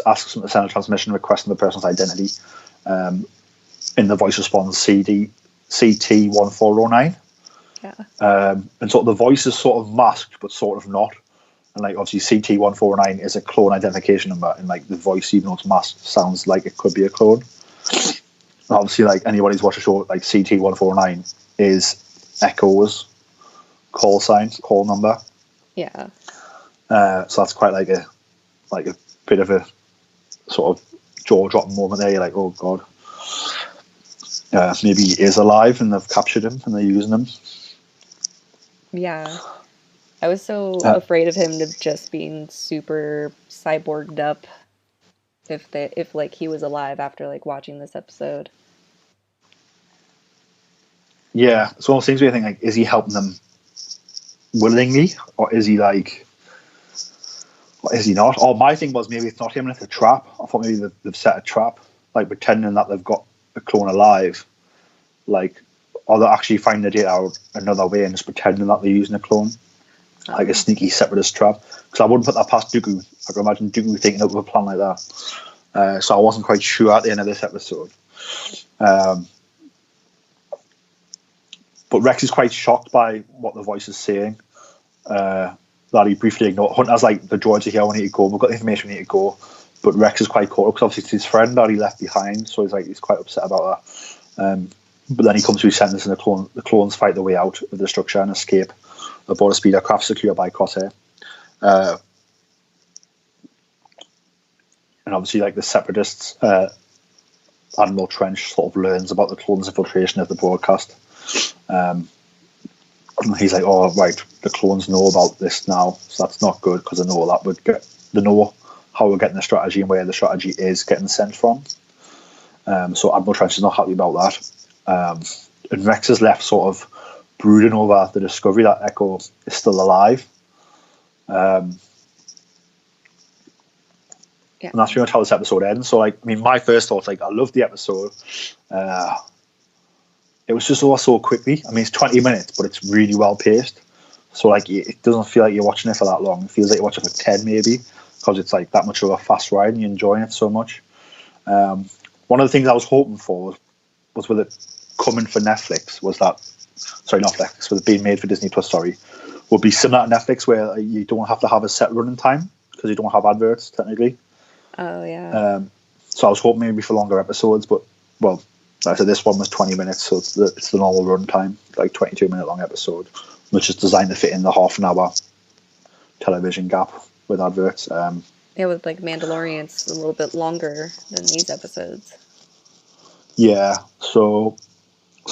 asks him to send a transmission requesting the person's identity. And the voice responds CT1409. Yeah. And sort of the voice is sort of masked, but sort of not. And like obviously CT1409 is a clone identification number, and like the voice, even though it's masked, sounds like it could be a clone. And obviously, like anybody who's watched a show, like CT1409 is Echo's call number. Yeah. So that's quite like a bit of a sort of jaw-dropping moment there. You're like, oh god, maybe he is alive and they've captured him and they're using him. Yeah. I was so afraid of him just being super cyborged up if like he was alive after like watching this episode. Yeah, so it seems to be a thing like, is he helping them willingly, or is he like, or is he not? Or my thing was maybe it's not him and it's a trap. I thought maybe they've set a trap, like pretending that they've got a clone alive, like, or they're actually finding the data out another way and just pretending that they're using a clone. like a Oh, sneaky separatist trap. Because I wouldn't put that past Dooku. I can imagine Dooku thinking up of a plan like that. So I wasn't quite sure at the end of this episode. Um, but Rex is quite shocked by what the voice is saying. That he briefly ignored. Hunter's like, the droids are here, we need to go. We've got the information, we need to go. But Rex is quite caught up because obviously it's his friend that he left behind. So he's quite upset about that. But then he comes to his senses and the clones fight their way out of the structure and escape aboard a speeder craft secured by Crosshair. And obviously, like the separatists, Admiral Trench sort of learns about the clones' infiltration of the broadcast. And he's like, "Oh, right, the clones know about this now, so that's not good because they know how we're getting the strategy and where the strategy is getting sent from." So Admiral Trench is not happy about that. And Rex is left sort of brooding over the discovery that Echo is still alive. yeah. And that's pretty much how this episode ends. So, like, I mean, my first thoughts, like, I loved the episode. It was just over so quickly. I mean, it's 20 minutes, but it's really well paced. So, like, it doesn't feel like you're watching it for that long. It feels like you're watching it for 10 maybe, because it's like that much of a fast ride and you're enjoying it so much. One of the things I was hoping for was with it coming for Netflix, was that, sorry, not Netflix, with it being made for Disney Plus, sorry, would be similar to Netflix where you don't have to have a set running time because you don't have adverts, technically. Oh, yeah. So I was hoping maybe for longer episodes, but, well, like I said, this one was 20 minutes, so it's the normal run time, like 22-minute long episode, which is designed to fit in the half an hour television gap with adverts. Yeah, with like Mandalorian's a little bit longer than these episodes. Yeah, so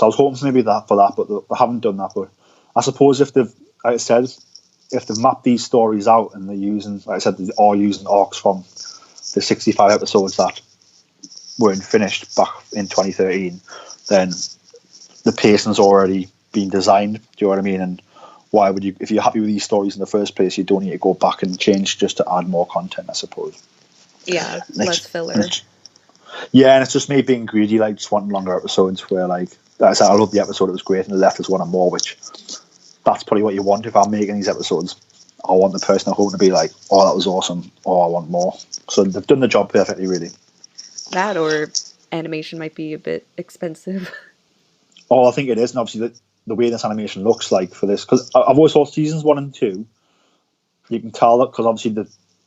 I was hoping for maybe that for that, but they haven't done that. But I suppose if they've, like I said, if they've mapped these stories out and they're using, like I said, they are using arcs from the 65 episodes that weren't finished back in 2013, then the pacing's already been designed. Do you know what I mean? And why would you, if you're happy with these stories in the first place, you don't need to go back and change just to add more content, I suppose. Yeah, And less filler. Yeah, and it's just me being greedy, like just wanting longer episodes where, like I said, I love the episode, it was great, and the left us wanting more, which that's probably what you want if I'm making these episodes. I want the person at home to be like, oh, that was awesome, or I want more. So they've done the job perfectly, really. That or animation might be a bit expensive. Oh, I think it is, and obviously the way this animation looks like for this, because I've always thought seasons 1 and 2, you can tell that because obviously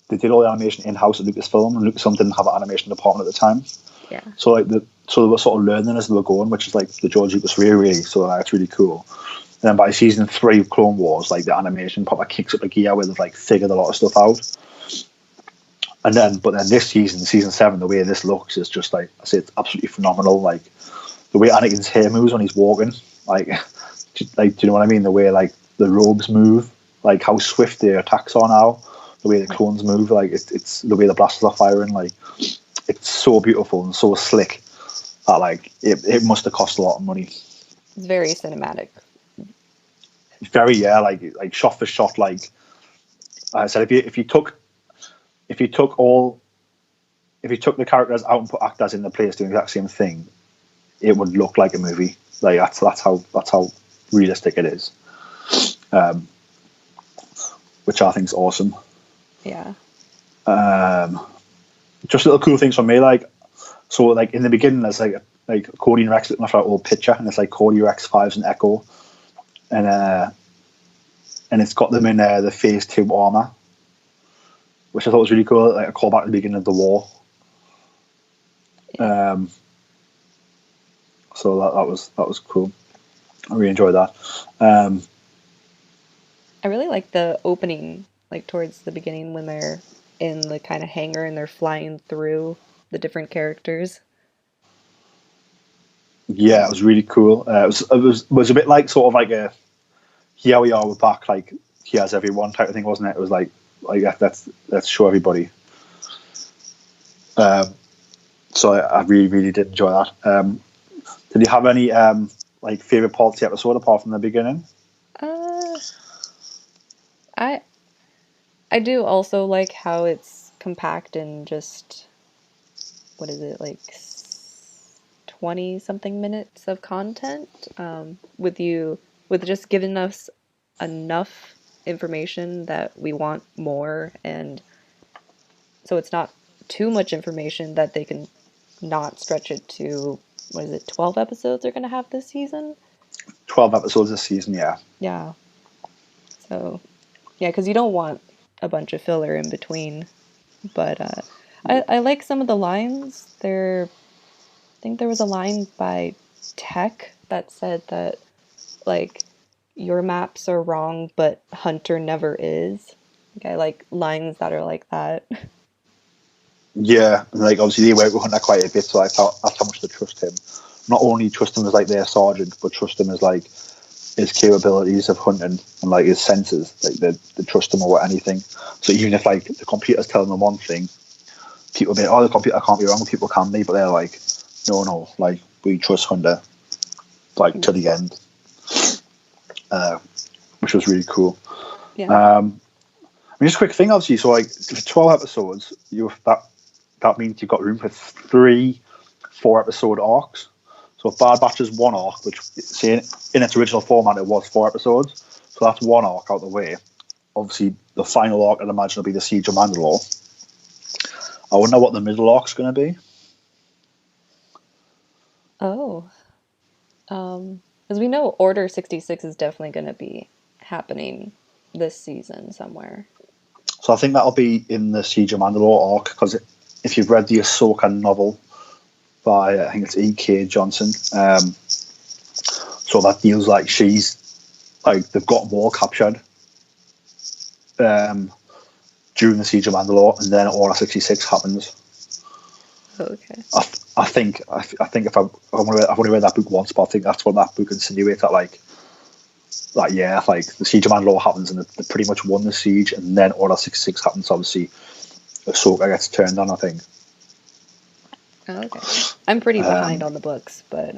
they did all the animation in house at Lucasfilm, and Lucasfilm didn't have an animation department at the time. Yeah. So they were sort of learning as they were going, which is like the George Lucas way, really. So that's really cool. And then by season 3 of Clone Wars, like the animation proper kicks up a gear where they've like figured a lot of stuff out. But then this season 7, the way this looks is just like, I say, it's absolutely phenomenal. Like the way Anakin's hair moves when he's walking, like do you know what I mean? The way like the robes move, like how swift their attacks are now, the way the clones move, like it's the way the blasters are firing, like it's so beautiful and so slick that like it must have cost a lot of money. It's very cinematic. Very, yeah, like shot for shot. Like I said, if you took the characters out and put actors in the place doing the exact same thing, it would look like a movie. Like that's how realistic it is, which I think is awesome. Yeah. Just little cool things for me, like so, like in the beginning, there's like Cody and Rex looking after that old picture, and it's like Cody, Rex, Fives, and Echo, and it's got them in the Phase 2 armor, which I thought was really cool, like a callback to the beginning of the war. So that was cool. I really enjoyed that. I really like the opening, like towards the beginning when they're in the kind of hangar and they're flying through the different characters. Yeah, it was really cool. It was a bit like sort of like a here we are, we're back, like here's everyone type of thing, wasn't it? It was like let's show everybody. So I really, really did enjoy that. Did you have any like favorite parts of the episode apart from the beginning? Uh, I I do also like how it's compact and just what is it like 20 something minutes of content with just giving us enough information that we want more, and so it's not too much information that they can not stretch it to, what is it, 12 episodes they're going to have this season? 12 episodes this season, yeah. Yeah. So, yeah, because you don't want a bunch of filler in between. But I like some of the lines. I think there was a line by Tech that said that, like, your maps are wrong, but Hunter never is. Like, I like lines that are like that. Yeah, and like obviously they work with Hunter quite a bit, so that's how much they trust him. Not only trust him as like their sergeant, but trust him as like his capabilities of hunting and like his senses. Like they trust him over anything. So even if like the computer's telling them one thing, people be, oh, the computer can't be wrong, people can be, but they're like, no, like we trust Hunter, like to the end, which was really cool. Yeah. Just a quick thing, obviously. So like for 12 episodes, that means you've got room for 3 4-episode arcs. So Bad Batch is 1 arc, which see in its original format it was 4 episodes. So that's 1 arc out the way. Obviously, the final arc I'd imagine will be the Siege of Mandalore. I wonder what the middle arc's going to be. Oh. Because we know Order 66 is definitely going to be happening this season somewhere. So I think that'll be in the Siege of Mandalore arc, because if you've read the Ahsoka novel by, I think it's E.K. Johnson, so that feels like she's, like, they've got Maul captured during the Siege of Mandalore, and then Order 66 happens. Okay. I think if I've only read that book once, but I think that's what that book insinuates, that like the Siege of Mandalore happens and they pretty much won the siege, and then Order 66 happens. Obviously, Ahsoka gets turned on, I think. Okay. I'm pretty behind on the books, but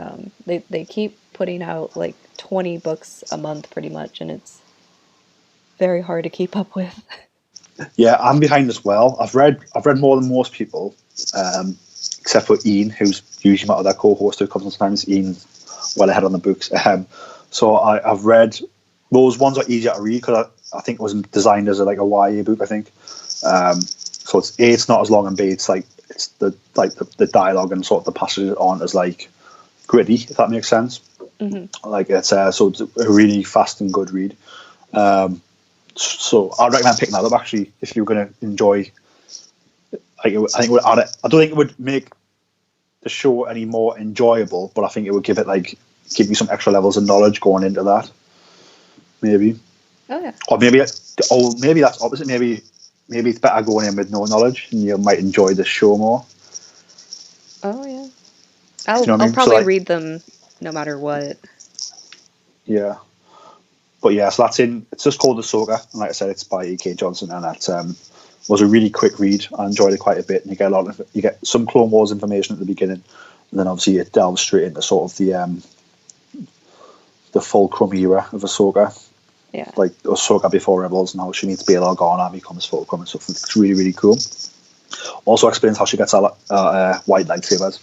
they keep putting out like 20 books a month pretty much, and it's very hard to keep up with. Yeah, I'm behind as well. I've read more than most people, except for Ian, who's usually my other co-host who comes on sometimes. Ian's well ahead on the books. So I've read those ones are easier to read because I think it was designed as a YA book. I think so. It's not as long, and B, it's the dialogue and sort of the passages aren't as like gritty, if that makes sense. Mm-hmm. Like it's so it's a really fast and good read. So I'd recommend picking that up actually if you're going to enjoy. I think it would add it. I don't think it would make the show any more enjoyable, but I think it would give you some extra levels of knowledge going into that. Maybe. Oh yeah. Or maybe that's opposite. Maybe it's better going in with no knowledge, and you might enjoy the show more. Oh yeah. I'll probably read them no matter what. Yeah. But yeah, so it's just called Ahsoka, and like I said, it's by E.K. Johnson, and that was a really quick read. I enjoyed it quite a bit, and you get some Clone Wars information at the beginning, and then obviously it delves straight into sort of the Fulcrum era of Ahsoka. Yeah. Like Ahsoka before Rebels, and how she meets Bail Organa and becomes Fulcrum and stuff. It's really, really cool. Also explains how she gets white lightsabers,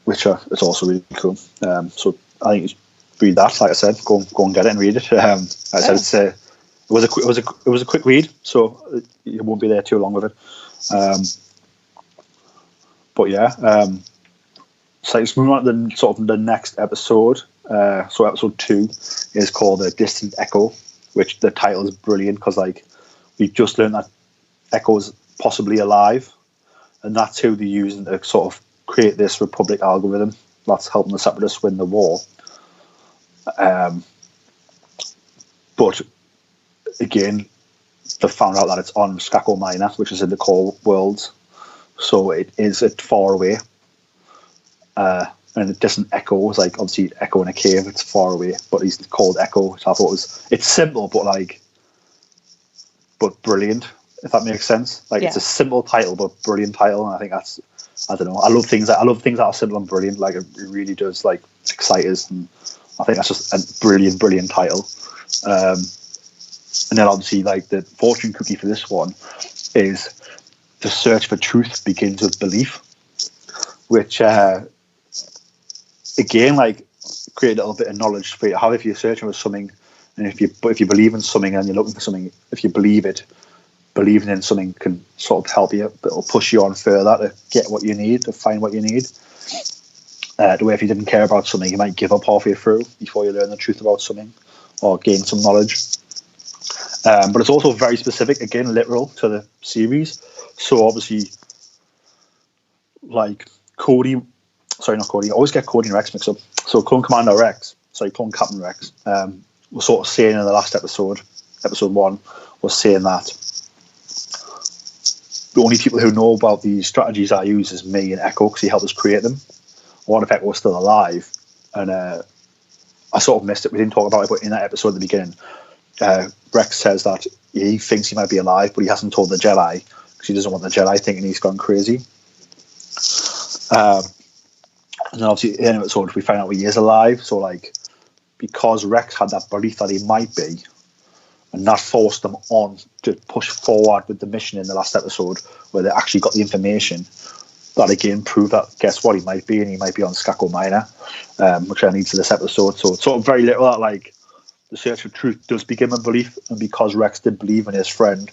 which is also really cool. So I think read that. Like I said, go and get it and read it. Like I said, it was a quick read, so you won't be there too long with it. But yeah, so let's move on to the next episode. So episode 2 is called A Distant Echo, which the title is brilliant because we just learned that Echo is possibly alive, and that's who they're using to sort of create this Republic algorithm that's helping the Separatists win the war. But again, they found out that it's on Skako Minor, which is in the core worlds, so it is far away. And a distant Echo is obviously Echo in a cave. It's far away, but he's called Echo, which I thought it's simple, but brilliant. If that makes sense, It's a simple title, but brilliant title, and I think that's, I don't know. I love things that are simple and brilliant. It really does excite us, and I think that's just a brilliant title. And then obviously the fortune cookie for this one is the search for truth begins with belief, which again create a little bit of knowledge for you to have if you're searching for something And if you believe in something and you're looking for something, if you believe it, believing in something can sort of help you, it'll push you on further to get what you need, to find what you need. The way if you didn't care about something, you might give up halfway through before you learn the truth about something or gain some knowledge. But it's also very specific, again, literal to the series. So obviously, like Cody, sorry, not Cody, I always get Cody and Rex mixed up. So Clone Captain Rex, was sort of saying in the last episode 1, was saying that the only people who know about the strategies I use is me and Echo, because he helped us create them. What if Echo was still alive? And I sort of missed it. We didn't talk about it, but in that episode at the beginning, Rex says that he thinks he might be alive, but he hasn't told the Jedi because he doesn't want the Jedi thinking he's gone crazy. And then obviously in the end of the episode, we find out he is alive. So like, because Rex had that belief that he might be, and that forced them on to push forward with the mission in the last episode, where they actually got the information. That again proved that, guess what, he might be, and he might be on Skako Minor, which I need to this episode. So it's sort of very little that like the search for truth does begin with belief, and because Rex did believe in his friend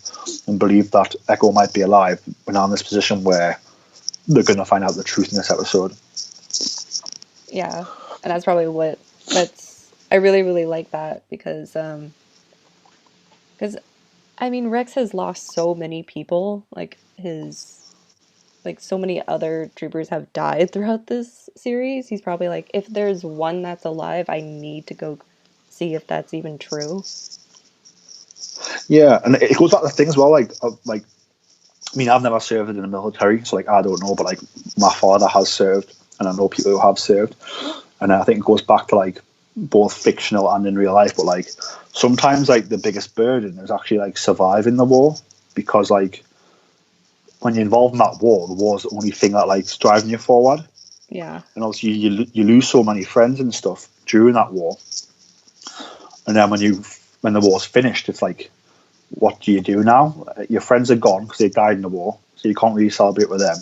and believed that Echo might be alive, we're now in this position where they're going to find out the truth in this episode. Yeah, and that's probably I really, really like that because I mean, Rex has lost so many people, like so many other troopers have died throughout this series. He's probably like, if there's one that's alive, I need to go see if that's even true. Yeah, and it goes back to the thing as well, like I mean, I've never served in the military, so like I don't know, but like my father has served, and I know people who have served, and I think it goes back to like both fictional and in real life. But like sometimes like the biggest burden is actually like surviving the war, because like when you're involved in that war, the war's the only thing that like is driving you forward. Yeah, and obviously you lose so many friends and stuff during that war, and then when the war's finished, it's like, what do you do now? Your friends are gone because they died in the war, so you can't really celebrate with them.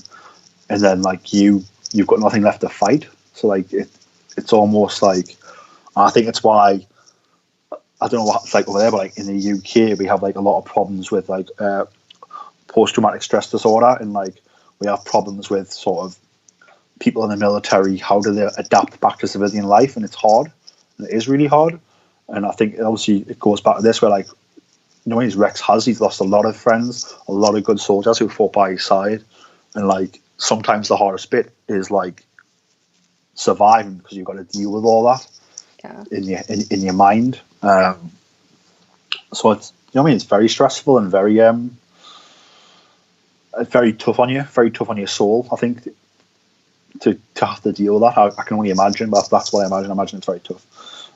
And then like you've got nothing left to fight. So like it's almost like, I think it's why, I don't know what it's like over there, but like in the UK we have like a lot of problems with like post-traumatic stress disorder, and like we have problems with sort of people in the military, how do they adapt back to civilian life, and it's hard, and it is really hard. And I think obviously it goes back to this, where like, he's lost a lot of friends, a lot of good soldiers who fought by his side, and like sometimes the hardest bit is like surviving, because you've got to deal with all that in your mind. So it's, it's very stressful and very tough on you, very tough on your soul, I think, to have to deal with that. I can only imagine, but that's what I imagine. I imagine it's very tough.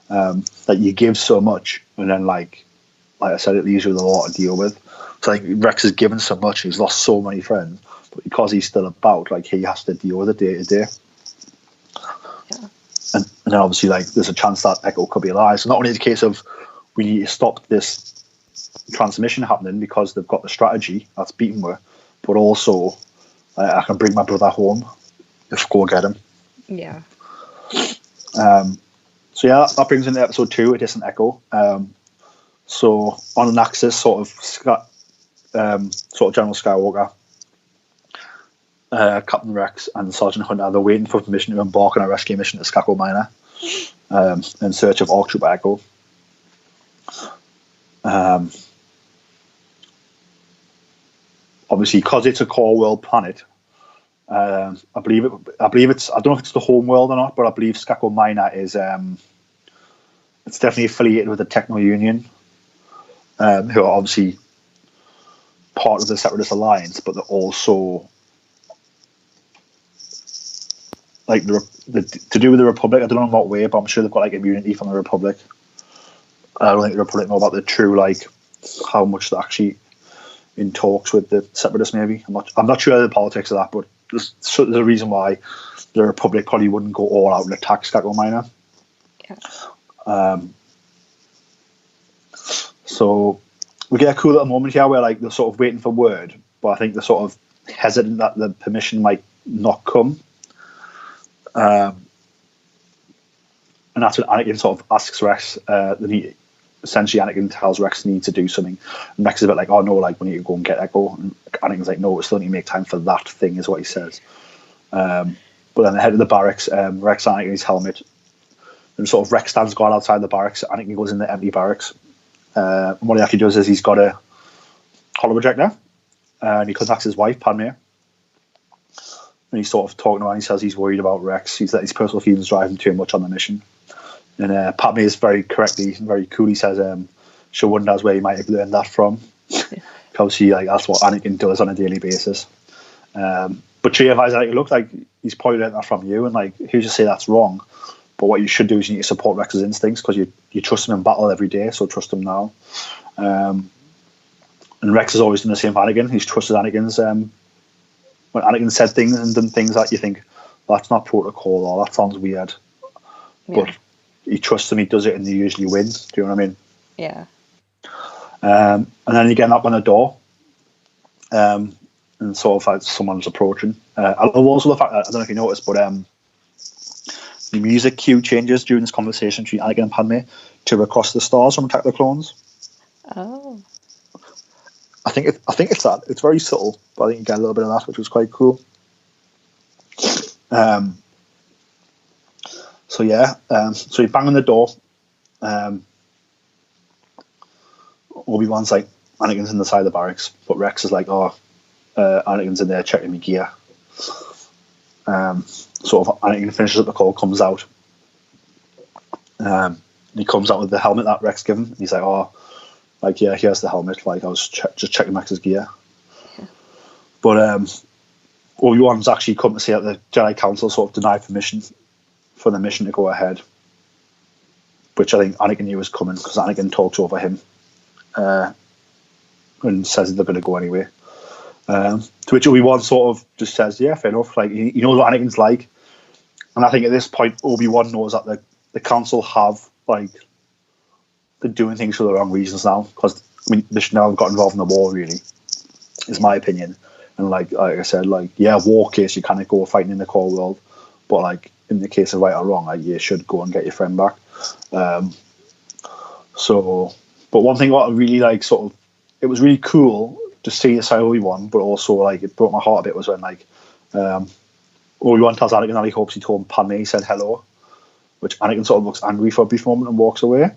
That you give so much, and then like I said, it leaves you with a lot to deal with. So I think Rex has given so much, he's lost so many friends, but because he's still about, like, he has to deal with it day to day. Yeah. And then obviously, like, there's a chance that Echo could be alive. So not only is it a case of we need to stop this transmission happening because they've got the strategy that's beaten with, but also I can bring my brother home if go get him. Yeah. So yeah, that brings into episode 2, a distant Echo. So on an axis, sort of General Skywalker, Captain Rex, and Sergeant Hunter, they're waiting for permission to embark on a rescue mission to Skako Minor in search of ARC Trooper Echo. Obviously, because it's a core world planet, I believe it's, I don't know if it's the home world or not, but I believe Skako Minor is it's definitely affiliated with the Techno Union, who are obviously part of the Separatist Alliance, but they're also like to do with the Republic. I don't know in what way, but I'm sure they've got like immunity from the Republic. I don't think the Republic know about the true, like, how much they're actually in talks with the Separatists. Maybe I'm not sure of the politics of that, but there's a reason why the Republic probably wouldn't go all out and attack Skako Minor. Yeah. So we get a cool little moment here where like they're sort of waiting for word, but I think they're sort of hesitant that the permission might not come. And that's when Anakin sort of asks Rex, essentially Anakin tells Rex he needs to do something, and Rex is a bit like, oh no, like we need to go and get Echo, and Anakin's like, no, we still need to make time for that thing, is what he says. But then the head of the barracks, Rex and Anakin his helmet, and sort of Rex stands guard outside the barracks. Anakin goes in the empty barracks. And what he actually does is he's got a holoprojector, and he contacts his wife Padme, and he's sort of talking to her, and he says he's worried about Rex. He's let his personal feelings drive him too much on the mission. And Padme is very correctly, very cool. He says she wonders where he might have learned that from. Because that's what Anakin does on a daily basis. But she advises Anakin, look, like he's probably learned that from you, and like who's to say that's wrong? But what you should do is you need to support Rex's instincts because you trust him in battle every day, so trust him now. And Rex has always done the same for Anakin. He's trusted Anakin's when Anakin said things and done things that you think that's not protocol or that sounds weird, but he trusts him. He does it, and they usually win. Do you know what I mean? Yeah. And then you get up on the door, and sort of like someone's approaching. I love also the fact that, I don't know if you noticed, but the music cue changes during this conversation between Anakin and Padme to Across the Stars from Attack of the Clones. Oh. I think it's that. It's very subtle, but I think you get a little bit of that, which was quite cool. So you bang on the door. Obi-Wan's like, Anakin's in the side of the barracks, but Rex is like, Anakin's in there checking me gear. Sort of Anakin finishes up the call, comes out. He comes out with the helmet that Rex gave him. And he's like, here's the helmet. Like, I was just checking Max's gear. Yeah. But Obi-Wan's actually come to say that the Jedi Council sort of denied permission for the mission to go ahead, which I think Anakin knew was coming because Anakin talks over him and says they're going to go anyway. To which Obi-Wan sort of just says, yeah, fair enough. Like, he knows what Anakin's like. And I think at this point, Obi-Wan knows that the council they're doing things for the wrong reasons now. Because, I mean, they should never have got involved in the war, really, is my opinion. And like I said, war case, you can't go fighting in the core world. But, like, in the case of right or wrong, like, you should go and get your friend back. But one thing what I really, like, sort of, it was really cool to see the side of Obi-Wan, but also, like, it broke my heart a bit was when, like, Obi-Wan tells Anakin that he hopes he told Padme he said hello, which Anakin sort of looks angry for a brief moment and walks away.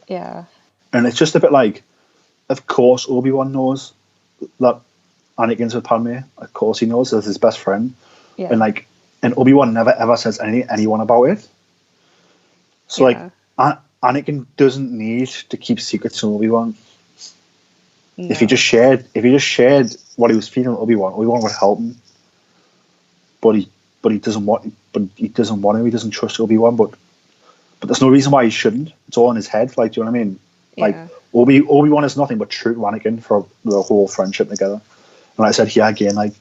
Yeah. And it's just a bit like, of course Obi-Wan knows that Anakin's with Padme. Of course he knows as his best friend. Yeah. And Obi-Wan never ever says anyone about it. So Anakin doesn't need to keep secrets from Obi-Wan. No. If he just shared what he was feeling with Obi-Wan would help him. But he doesn't want to. He doesn't trust Obi-Wan. But there's no reason why he shouldn't. It's all in his head. Like, do you know what I mean? Yeah. Like, Obi-Wan is nothing but true to Anakin for the whole friendship together. And like I said here again, like,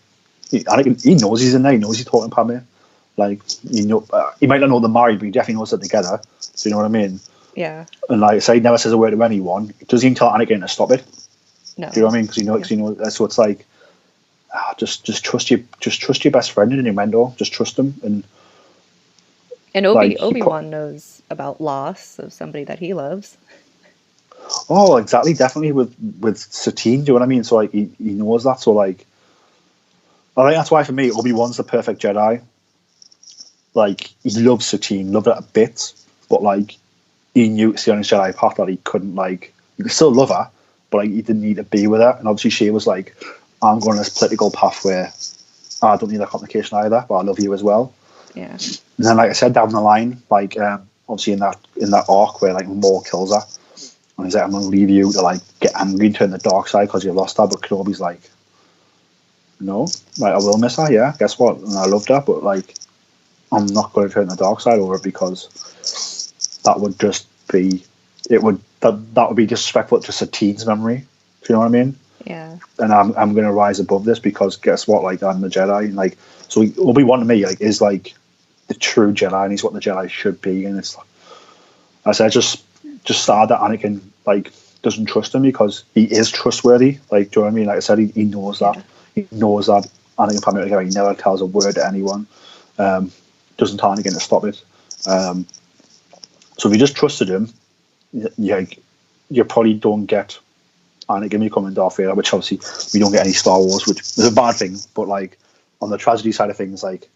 Anakin, he knows he's in there. He knows he's talking to Padme. Like, he might not know they're married, but he definitely knows they're together. Do you know what I mean? Yeah. And like I say, he never says a word to anyone. He doesn't even tell Anakin to stop it. No. Do you know what I mean? Because he knows. So it's like, just trust your best friend and your mentor. Just trust him. And Obi-Wan knows about loss of somebody that he loves. Oh, exactly. Definitely with Satine. Do you know what I mean? So like he knows that. So like, I think that's why for me Obi-Wan's the perfect Jedi. Like, he loves Satine, loved it a bit, but like he knew it's the honest Jedi path that he couldn't, like, he could still love her, but like he didn't need to be with her. And obviously she was like, I'm going on this political path where I don't need that complication either, but I love you as well. Yeah. And then, like I said, down the line, like obviously in that arc where like Maul kills her, and he's like, I'm going to leave you to like get angry and turn the dark side because you lost her. But Kenobi's like, no, like, I will miss her. Yeah, guess what? And I loved her, but like, I'm not going to turn the dark side over because that would just be that would be disrespectful to Satine's memory. Do you know what I mean? Yeah. And I'm going to rise above this because guess what? Like, I'm the Jedi, and like, so Obi-Wan to me like is like the true Jedi, and he's what the Jedi should be. And it's like, I said, just sad that Anakin like doesn't trust him because he is trustworthy. Like, do you know what I mean? Like I said, he knows that. He knows that Anakin Padme together. He never tells a word to anyone. Doesn't tell Anakin to stop it. So if he just trusted him, you probably don't get Anakin becoming Darth Vader, which obviously we don't get any Star Wars, which is a bad thing. But like on the tragedy side of things, like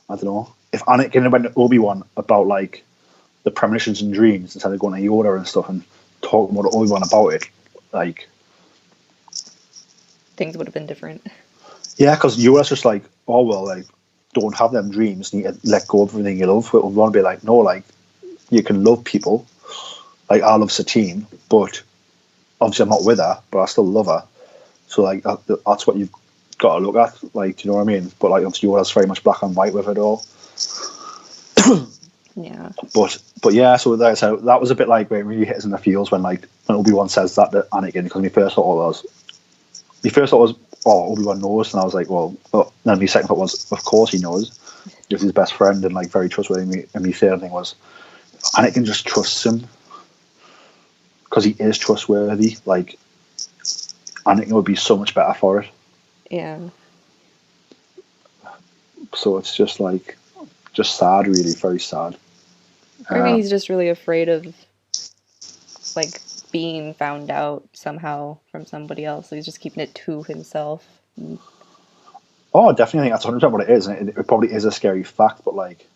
I don't know, if Anakin went to Obi-Wan about like the premonitions and dreams instead of going to Yoda and stuff and talking about Obi-Wan about it, like things would have been different. Yeah, because Yoda's just like, oh well, like don't have them dreams. You need to let go of everything you love. But Obi-Wan be like, no, like you can love people. Like I love Satine, but obviously I'm not with her, but I still love her. So like that's what you've got to look at. Like, do you know what I mean? But like obviously Yoda's very much black and white with it all. Yeah. But yeah, so that was a bit like where it really hit us in the feels when Obi-Wan says that to Anakin, because my first thought was, oh, Obi-Wan knows, and I was like, well, but then my second thought was, of course he knows. He's his best friend and like very trustworthy. And my third thing was, Anakin just trusts him because he is trustworthy. Like, Anakin would be so much better for it. Yeah. So it's just like, just sad, really, very sad. Or maybe he's just really afraid of like being found out somehow from somebody else. So he's just keeping it to himself. Oh, definitely. I think that's 100% what it is. And it probably is a scary fact, but like,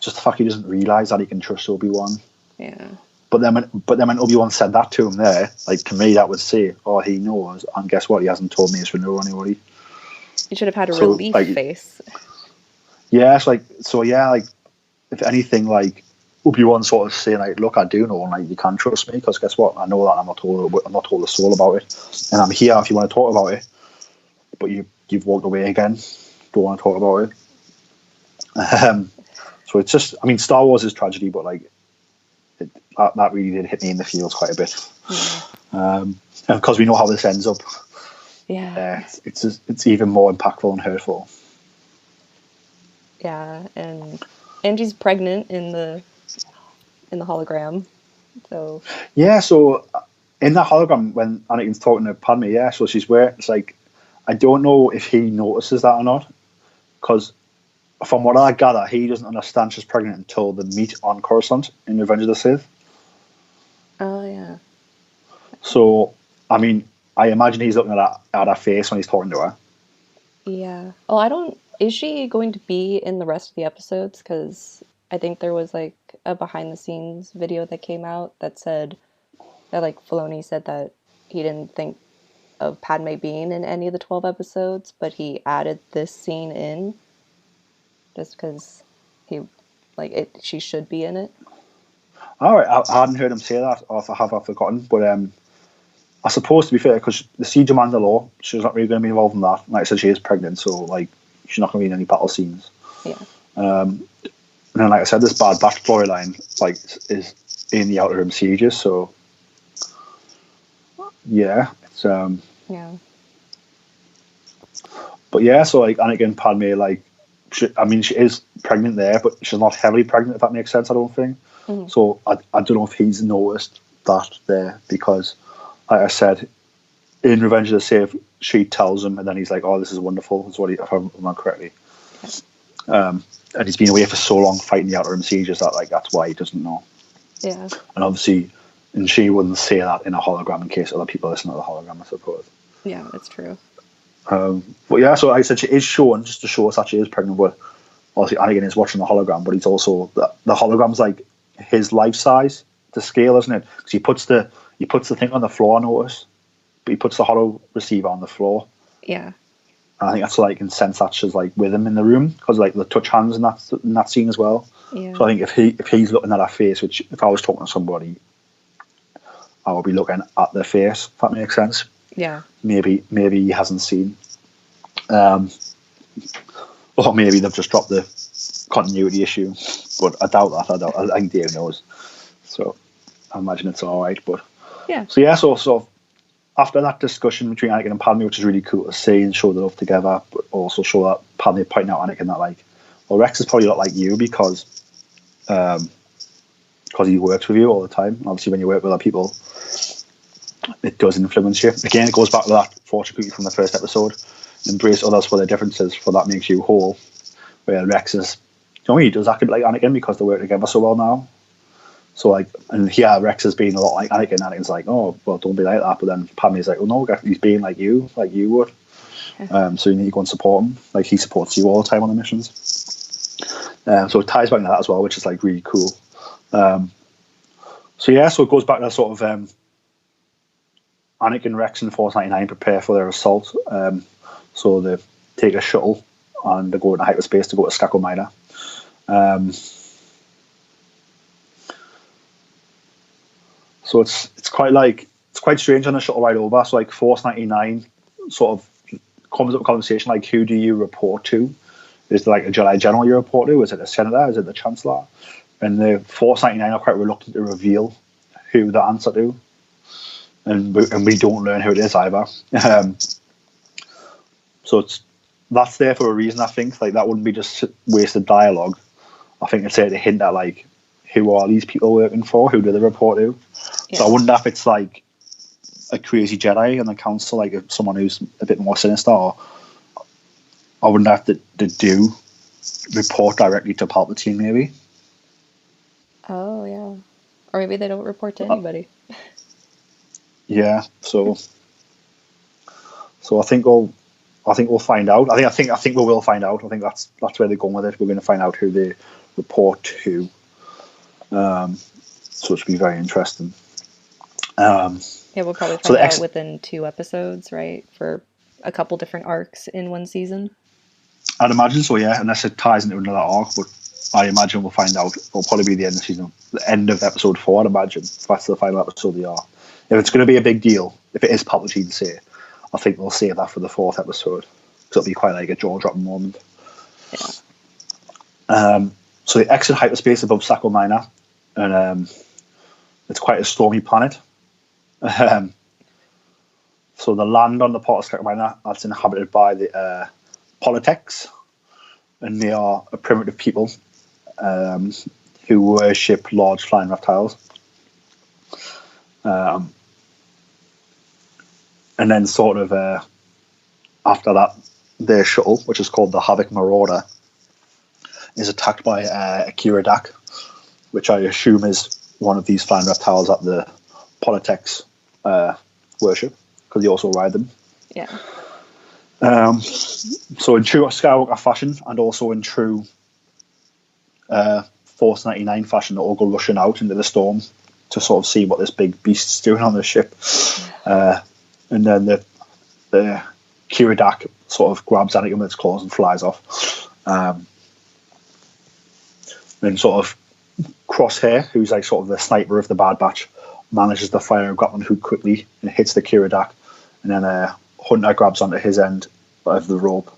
just the fact he doesn't realize that he can trust Obi-Wan. Yeah. But then when Obi-Wan said that to him there, like to me, that would say, oh, he knows. And guess what? He hasn't told me it's for no anybody. You should have had a relief face. Yeah, it's like, so yeah, like, if anything, like, Obi-Wan sort of saying, like, look, I do know, and like, you can trust me, because guess what? I know that I'm not told a soul about it. And I'm here if you want to talk about it. But you've walked away again. Don't want to talk about it. So it's just, I mean, Star Wars is tragedy, but like, that really did hit me in the feels quite a bit. Yeah. And because we know how this ends up, yeah, it's even more impactful and hurtful. Yeah, and Angie's pregnant in the hologram. So yeah, so in that hologram when Anakin's talking to Padme, yeah, so she's wearing, it's like, I don't know if he notices that or not, because from what I gather, he doesn't understand she's pregnant until the meet on Coruscant in Revenge of the Sith. Oh yeah. So I mean, I imagine he's looking at her face when he's talking to her. Yeah. Oh, is she going to be in the rest of the episodes? Because I think there was like a behind the scenes video that came out that said that like Filoni said that he didn't think of Padme being in any of the 12 episodes, but he added this scene in just because she should be in it. All right, I hadn't heard him say that, or if I have, I've forgotten. But I suppose, to be fair, because the Siege of Mandalore, she's not really going to be involved in that. Like I said, she is pregnant, so like she's not going to be in any battle scenes. Yeah. And then, like I said, this Bad Batch storyline like is in the Outer Rim sieges, so yeah, it's yeah. But yeah, so like Anakin, Padme, like she is pregnant there, but she's not heavily pregnant, if that makes sense. I don't think. Mm-hmm. So I don't know if he's noticed that there, because, like I said, in Revenge of the Sith, she tells him, and then he's like, "Oh, this is wonderful." That's what if I remember correctly. Okay. And he's been away for so long fighting the Outer Rim sieges that like that's why he doesn't know. Yeah. And obviously, and she wouldn't say that in a hologram in case other people listen to the hologram, I suppose. Yeah, that's true. But yeah, so like I said, she is showing just to show us that she is pregnant. But obviously, Anakin is watching the hologram, but he's also the hologram's like his life size to scale, isn't it? Because he puts the thing on the floor, I notice, but he puts the holo receiver on the floor. Yeah. And I think that's so I can sense that she's like with him in the room, because like the touch hands in that scene as well. Yeah. So I think if he's looking at her face, which if I was talking to somebody, I would be looking at their face. If that makes sense. Yeah. Maybe he hasn't seen. Or maybe they've just dropped the continuity issue, but I doubt that. I think Dave knows, so I imagine it's all right. But yeah. So yeah, so after that discussion between Anakin and Padme, which is really cool to see and show the love together, but also show that Padme pointing out Anakin that like, well, Rex is probably not like you because he works with you all the time. Obviously, when you work with other people, it does influence you. Again, it goes back to that fortune cookie from the first episode. Embrace others for their differences, for that makes you whole. Where Rex is, he does act like Anakin because they work together so well now. So like, and here Rex has been a lot like Anakin. Anakin's like, oh, well, don't be like that. But then Padme's like, oh no, he's being like you would. So you need to go and support him. Like he supports you all the time on the missions. So it ties back to that as well, which is like really cool. So it goes back to sort of Anakin, Rex, and Force 99 prepare for their assault. So they take a shuttle and they go into hyperspace to go to Skako Minor. So it's quite strange on the shuttle ride over. So like Force 99 sort of comes up with a conversation like, who do you report to? Is there like a Jedi General you report to? Is it the Senator? Is it the Chancellor? And the Force 99 are quite reluctant to reveal who the answer to. And we don't learn who it is either. So that's there for a reason, I think. Like that wouldn't be just wasted dialogue. I think it's there to hint at like, who are these people working for? Who do they report to? Yeah. So I wonder if it's like a crazy Jedi on the council, like someone who's a bit more sinister, or I wonder if they do report directly to Palpatine, maybe. Oh yeah, or maybe they don't report to anybody. Yeah, so I think we'll find out. I think we will find out. I think that's where they're going with it. We're going to find out who they report to. So it should be very interesting. Yeah, we'll probably find out within 2 episodes, right? For a couple different arcs in one season. I'd imagine so, yeah, unless it ties into another arc. But I imagine we'll find out. It'll probably be the end of the season, the end of episode 4. I'd imagine if that's the final episode of the arc. If it's going to be a big deal, if it is Palpatine say, I think they'll save that for the 4th episode. So it'll be quite like a jaw-dropping moment. Yeah. So they exit hyperspace above Skako Minor, and it's quite a stormy planet. So they land on the part of Skako Minor that's inhabited by the Politics, and they are a primitive people who worship large flying reptiles. And then sort of after that, their shuttle, which is called the Havoc Marauder, is attacked by a Kira Dak, which I assume is one of these flying reptiles that the Politics worship, because they also ride them. Yeah. So in true Skywalker fashion, and also in true Force 99 fashion, they all go rushing out into the storm to sort of see what this big beast's doing on the ship. And then the Kira Dak sort of grabs Anakin with its claws and flies off. Then sort of Crosshair, who's like sort of the sniper of the Bad Batch, manages to fire a grappling hook quickly and hits the Kira Dak. And then Hunter grabs onto his end of the rope.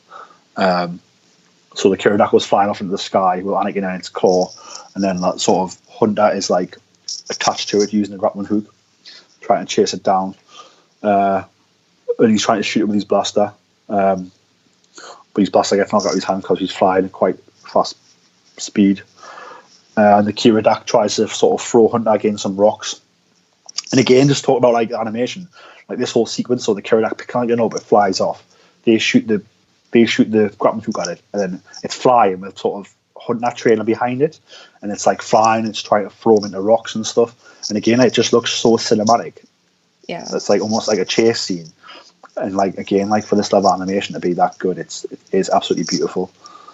So the Kira Dak was flying off into the sky with Anakin in its claw. And then that sort of Hunter is like attached to it using a grappling hook, trying to chase it down. And he's trying to shoot it with his blaster. But his blaster gets knocked out of his hand because he's flying at quite fast speed. And the Kira Dak tries to sort of throw Hunter against some rocks. And again, just talk about like animation, like this whole sequence. So the Kira Dak can't get up, it flies off. They shoot the grappling hook at it, and then it's flying with sort of Hunter trailer behind it, and it's like flying. It's trying to throw them into rocks and stuff. And again, it just looks so cinematic. Yeah, it's like almost like a chase scene. And like again, like for this level of animation to be that good, it is absolutely beautiful.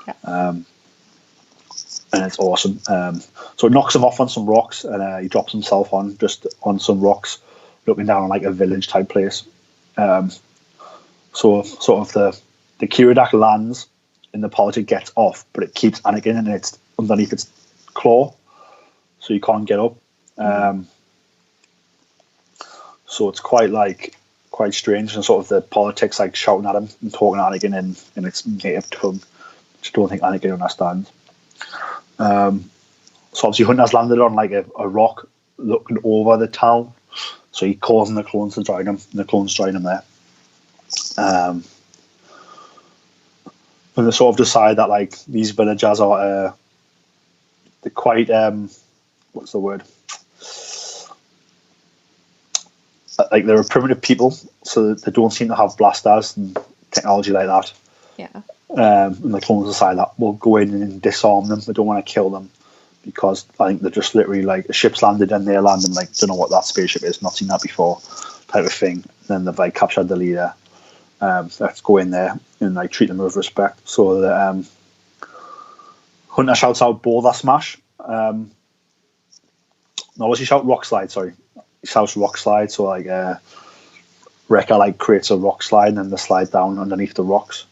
Yeah. And it's awesome. So it knocks him off on some rocks, and he drops himself on some rocks, looking down on like a village type place. So sort of the Kira Dak lands, and the Politic gets off, but it keeps Anakin and it's underneath its claw, so you can't get up. So it's quite strange, and sort of the Politics like shouting at him and talking at Anakin in its native tongue, which I don't think Anakin understands. So obviously Hunter's landed on like a rock looking over the town, so he calls on the clones to join him, and the clones join him there. And they sort of decide that like these villagers are they're quite what's the word? Like they're a primitive people, so they don't seem to have blasters and technology like that. Yeah. And the clones decide that we'll go in and disarm them. We don't want to kill them because I think they're just literally like a ship's landed and they're landing like don't know what that spaceship is, not seen that before, type of thing. And then they've like captured the leader. Let's go in there and like treat them with respect. So the Hunter shouts out boulder smash. No, was he shout rock slide? Sorry, he shouts rock slide. So like Wrecker like creates a rock slide and then they slide down underneath the rocks,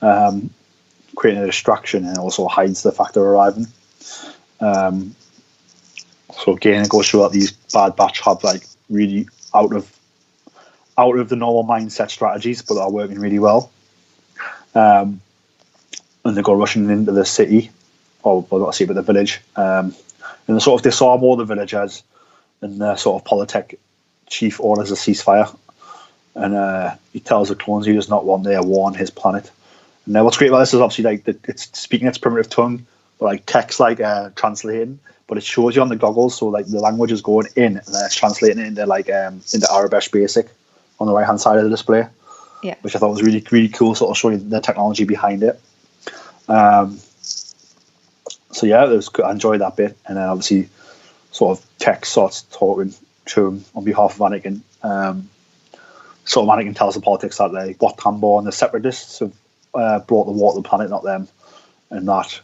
creating a distraction, and also hides the fact they're arriving. So again, it goes through that these Bad Batch have like really out of the normal mindset strategies, but are working really well. And they go rushing into the city, or well, not city, but the village, and they sort of disarm all the villagers, and the sort of Politic chief orders a ceasefire, and he tells the clones he does not want their war on his planet. And what's great about this is obviously like it's speaking its primitive tongue, but like text like translating, but it shows you on the goggles, so like the language is going in and then it's translating it into like into Arabic Basic on the right hand side of the display. Yeah. Which I thought was really, really cool, sort of showing the technology behind it. So yeah, it was good. I enjoyed that bit, and then obviously, sort of Tech starts talking to him on behalf of Anakin. Sort of Anakin tells the Politics that like Wat Tambor and the Separatists have brought the war to the planet, not them, and that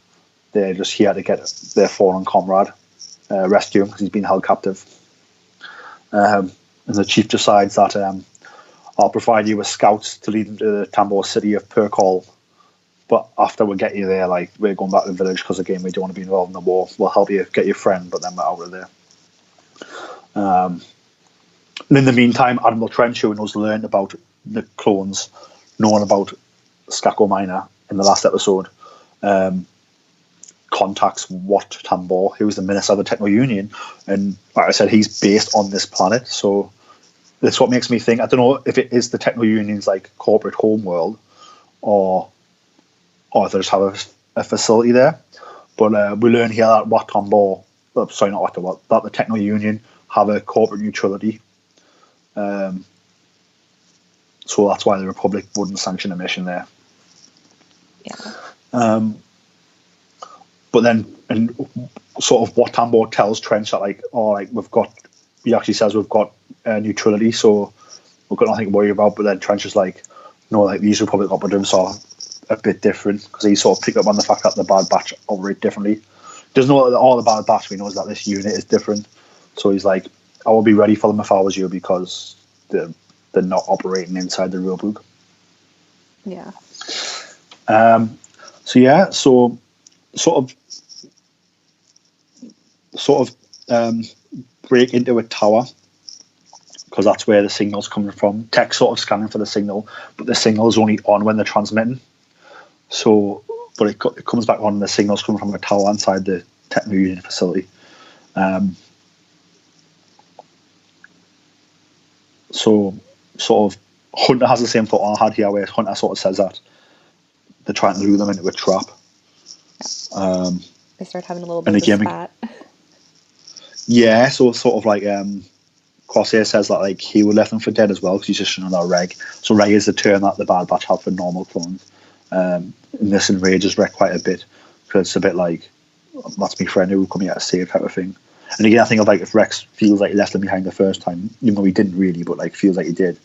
they're just here to get their fallen comrade, rescue him because he's been held captive. And the chief decides that I'll provide you with scouts to lead them to the Tambor city of Perkal. But after we get you there, like we're going back to the village because again we don't want to be involved in the war. We'll help you get your friend, but then we're out of there. And in the meantime, Admiral Trench, who knows learned about the clones, knowing about Skako Minor in the last episode, contacts Wat Tambor, who is the minister of the Techno Union, and like I said, he's based on this planet, so. That's what makes me think. I don't know if it is the Techno Union's like corporate homeworld, or if they just have a facility there. But we learn here that Wat Tambor, sorry, not Wat Tambor, that the Techno Union have a corporate neutrality. So that's why the Republic wouldn't sanction a mission there. Yeah. But then, and sort of Wat Tambor tells Trench that he actually says we've got neutrality, so we've got nothing to worry about. But then Trench is like, no, like these Republic operatives are a bit different, because he sort of picked up on the fact that the Bad Batch operate differently. Doesn't know that all the Bad Batch, we know is that this unit is different. So he's like, I will be ready for them if I was you, because they're not operating inside the rule book. Yeah. So yeah, so sort of break into a tower, because that's where the signal's coming from. Tech sort of scanning for the signal, but the signal is only on when they're transmitting. So, but it comes back on, and the signal's coming from a tower inside the Techno Union facility. So, sort of, Hunter has the same thought I had here, where Hunter sort of says that they're trying to lure them into a trap. They start having a little bit of a spat. Yeah, so sort of like Crosshair says that like he would left them for dead as well, because he's just another Reg. So Reg is the term that the Bad Batch have for normal clones. And this enrages Reg quite a bit, because it's a bit like, that's my friend who will come here to save, type of thing. And again, I think of like if Rex feels like he left them behind the first time, even though he didn't really, but like feels like he did.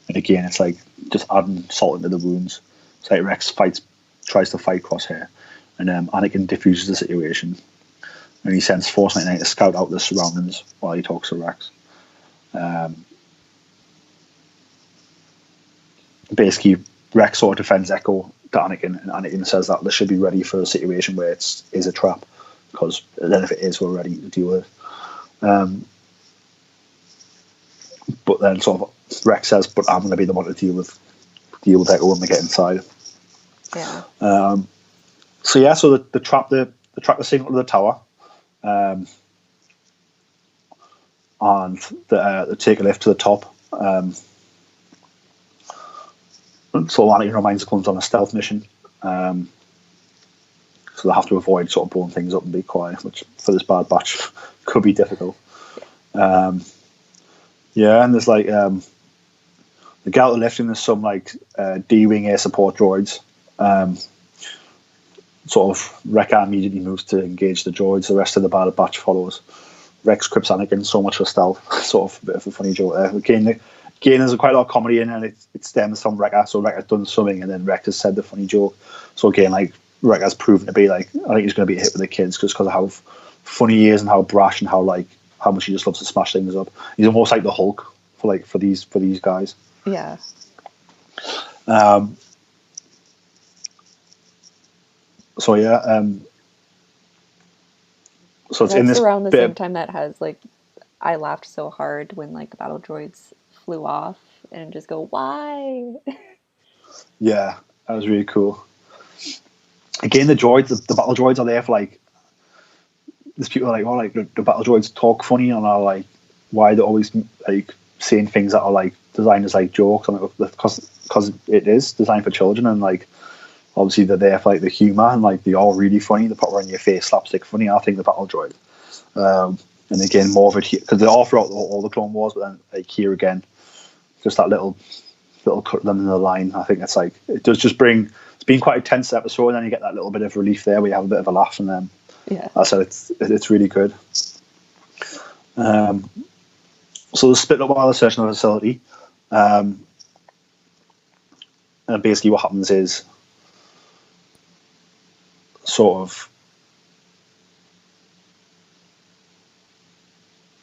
And again, it's like just adding salt into the wounds. It's like Rex tries to fight Crosshair, and Anakin diffuses the situation, and he sends Force 99 to scout out the surroundings while he talks to Rex. Basically, Rex sort of defends Echo to Anakin, and Anakin says that they should be ready for a situation where it is a trap, because then if it is, we're ready to deal with it. But then sort of Rex says, but I'm going to be the one to deal with Echo when we get inside. Yeah. So yeah, so they trap the signal to the tower, and they take a lift to the top. So Anakin reminds the clones on a stealth mission, so they have to avoid sort of blowing things up and be quiet, which for this Bad Batch could be difficult. Yeah, and there's like the get out of the lift, and there's some like D-wing air support droids. sort of Wrecker immediately moves to engage the droids. The rest of the Bad Batch follows. Rex quips Anakin so much for stealth. Sort of a bit of a funny joke there. Again, there's quite a lot of comedy in it, and it stems from Wrecker. So Wrecker's done something, and then Rex has said the funny joke. So again, like, Wrecker's proven to be, like, I think he's going to be a hit with the kids just because of how funny he is and how brash and how much he just loves to smash things up. He's almost like the Hulk for these guys. Yeah. So yeah. So it's That's in this around the bit same time that has, like, I laughed so hard when, like, battle droids flew off and just go, why? Yeah, that was really cool. Again, the droids, the battle droids are there for, like, there's people are like, oh, like, the battle droids talk funny, and are like, why they're always, like, saying things that are, like, designed as, like, jokes, and because it is designed for children, and, like, obviously they're there for, like, the humor, and, like, they are really funny. They're proper in your face, slapstick funny. I think the battle droid. And again, more of it here, because they're all throughout all the Clone Wars, but then, like, here again, just that little cut them in the line. I think it's like, it does just bring. It's been quite a tense episode, and then you get that little bit of relief there, where you have a bit of a laugh, and then so it's really good. So they're split up while they're searching the facility, and basically what happens is sort of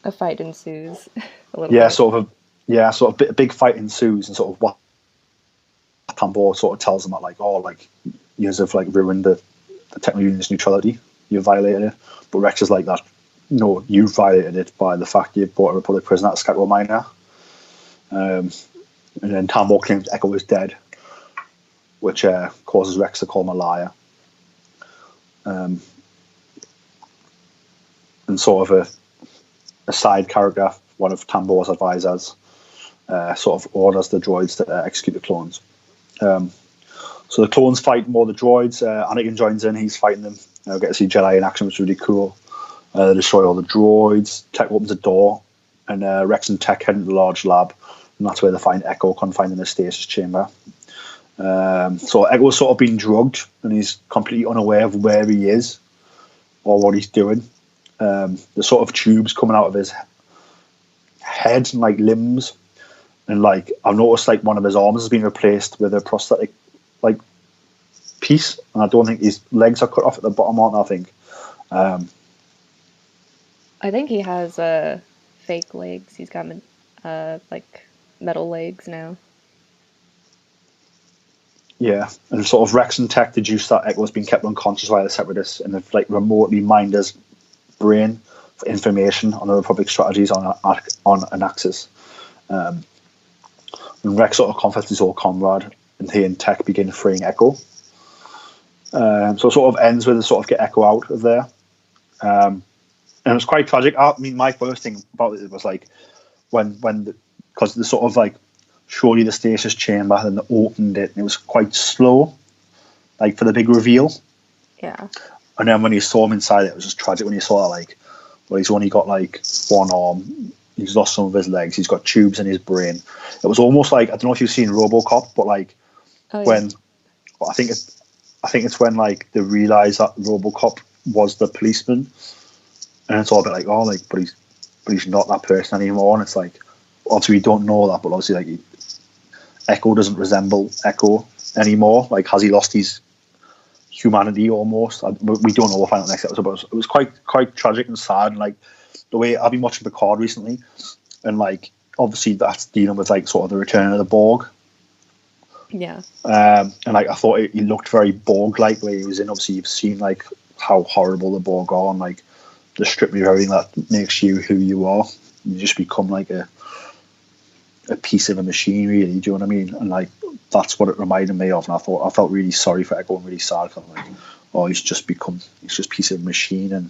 a fight ensues. A little bit. Sort of a big fight ensues, and sort of what Tambor sort of tells them that, like, oh, like, you guys have, like, ruined the techno union's neutrality, you violated it. But Rex is like, that, no, you violated it by the fact you brought a Republic prisoner at Skywalker Minor. And then Tambor claims Echo is dead, which causes Rex to call him a liar. And sort of a side character, one of Tambor's advisors, sort of orders the droids to execute the clones. So the clones fight more the droids. Anakin joins in, he's fighting them. Get to see Jedi in action, which is really cool. They destroy all the droids. Tech opens a door, and Rex and Tech head into the large lab, and that's where they find Echo confined in a stasis chamber. So Echo's sort of been drugged, and he's completely unaware of where he is or what he's doing. There's sort of tubes coming out of his head and, like, limbs, and, like, I've noticed, like, one of his arms has been replaced with a prosthetic, like, piece, and I don't think his legs are cut off at the bottom, aren't they, I think. I think he has fake legs. He's got like, metal legs now. Yeah, and sort of Rex and Tech deduce that Echo's been kept unconscious by the Separatists, and they've, like, remotely mined his brain for information on the Republic strategies on Anaxis. And Rex sort of confronts his old comrade, and he and Tech begin freeing Echo. So it sort of ends with a sort of get Echo out of there. And it was quite tragic. I mean, my first thing about it was, like, because they sort of, like, showed you the stasis chamber, and they opened it, and it was quite slow, like, for the big reveal. Yeah. And then when you saw him inside it was just tragic when you saw that, like, well, he's only got, like, one arm, he's lost some of his legs, he's got tubes in his brain. It was almost like, I don't know if you've seen RoboCop, but, like, when I think it's when, like, they realise that RoboCop was the policeman, and it's all a bit like, oh, like, but he's not that person anymore, and it's like, obviously we don't know that, but obviously, like, Echo doesn't resemble Echo anymore. Like, has he lost his humanity almost? We don't know. We'll find out next episode, but it was quite tragic and sad. And, like, the way I've been watching Picard recently, and, like, obviously that's dealing with, like, sort of the return of the Borg. Yeah. And, like, I thought he looked very Borg-like where he was in. Obviously, you've seen, like, how horrible the Borg are, and, like, the strip you of everything that makes you who you are. You just become, like, a piece of a machine, really. Do you know what I mean? And, like, that's what it reminded me of. And I felt really sorry for Echo and really sad. Cause I'm like, oh, he's just a piece of a machine, and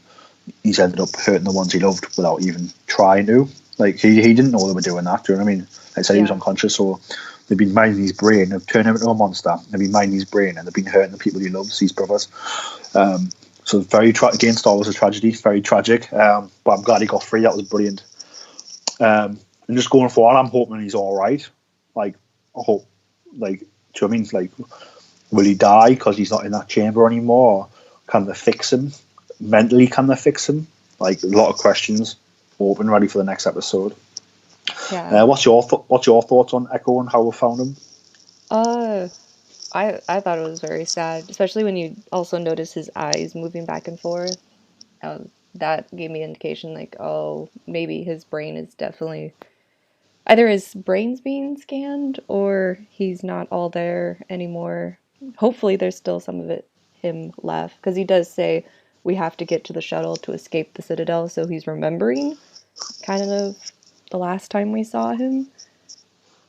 he's ended up hurting the ones he loved without even trying to. Like, he didn't know they were doing that. Do you know what I mean? Like I said, he was unconscious, so they've been mining his brain, they've turned him into a monster, they've been mining his brain, and they've been hurting the people he loves, his brothers. So very again, Star Wars a tragedy, very tragic. But I'm glad he got free. That was brilliant. And just going forward, I'm hoping he's all right. Like, I hope, like, do you know what I mean? Like, will he die because he's not in that chamber anymore? Can they fix him? Mentally, can they fix him? Like, a lot of questions open, ready for the next episode. Yeah. What's your thoughts on Echo and how we found him? Uh, I thought it was very sad, especially when you also notice his eyes moving back and forth. That gave me indication like, oh, maybe his brain is definitely either his brain's being scanned or he's not all there anymore. Hopefully, there's still some of it him left because he does say we have to get to the shuttle to escape the Citadel, so he's remembering kind of the last time we saw him.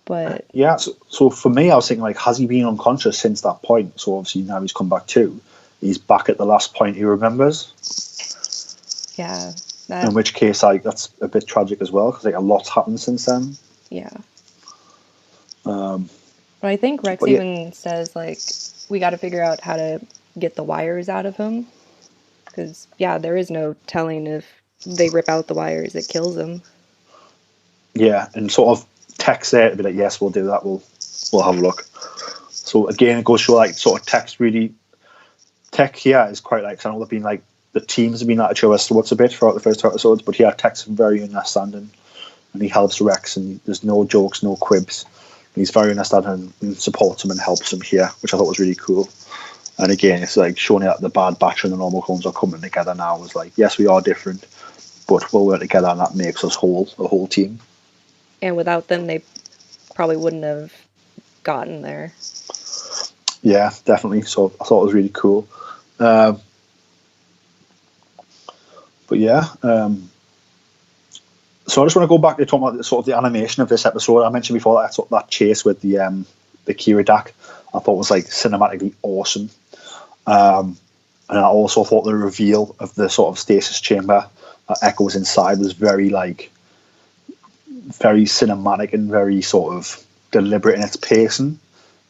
But Yeah, so for me, I was thinking, like, has he been unconscious since that point? So obviously now he's come back too. He's back at the last point he remembers. yeah, In which case, like, that's a bit tragic as well because like a lot's happened since then. yeah. Um, But I think Rex but yeah, even says like we got to figure out how to get the wires out of him because yeah, there is no telling if they rip out the wires, it kills him. yeah, and sort of text there to be like, yes, we'll do that. We'll have a look. So again, it goes to show like sort of tech here is quite like, 'cause I know they've been like the teams have been at each other's throats a bit throughout the first two episodes, but here Tech's very understanding and he helps Rex and there's no jokes, no quibs. And he's very understanding and supports him and helps him here, which I thought was really cool. And again, it's like showing that the Bad Batch and the normal clones are coming together now. It's like, yes, we are different, but we'll work together and that makes us whole, a whole team. And without them, they probably wouldn't have gotten there. Yeah, definitely. So I thought it was really cool. But yeah, so I just want to go back to talking about sort of the animation of this episode. I mentioned before that chase with the Kiridak, I thought was like cinematically awesome. And I also thought the reveal of the sort of stasis chamber that Echo's inside was very cinematic and very sort of deliberate in its pacing.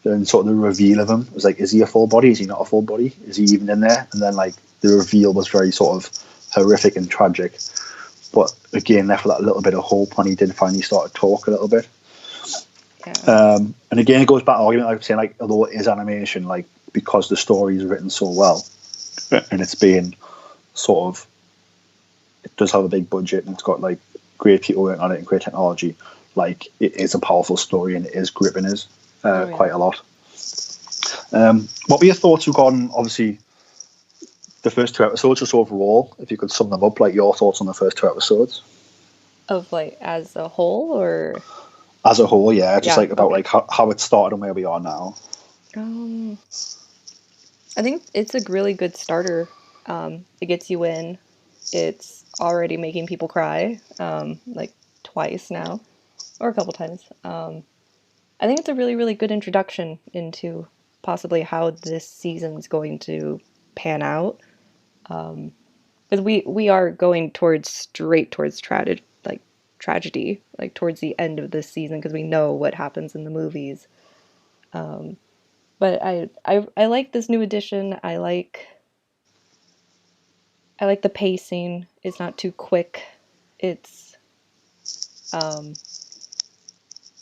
And sort of the reveal of him was like, is he a full body? Is he not a full body? Is he even in there? And then like the reveal was very sort of horrific and tragic. But again, left with that little bit of hope when he did finally start to talk a little bit. Yeah. And again, it goes back to the argument, like I'm saying, like, although it is animation, like, because the story is written so well, and it's being sort of, it does have a big budget, and it's got, like, great people working on it and great technology, like, it is a powerful story, and it is gripping us quite a lot. What were your thoughts regarding, obviously, the first two episodes, just overall, if you could sum them up, like, your thoughts on the first two episodes? Of, like, as a whole, or? As a whole, yeah, just like about okay. like how it started and where we are now. I think it's a really good starter. It gets you in. It's already making people cry, like twice now, or a couple times. I think it's a really, really good introduction into possibly how this season's going to pan out. Because we are going straight towards tragedy, like towards the end of this season, because we know what happens in the movies. But I like this new edition. I like the pacing. It's not too quick. It's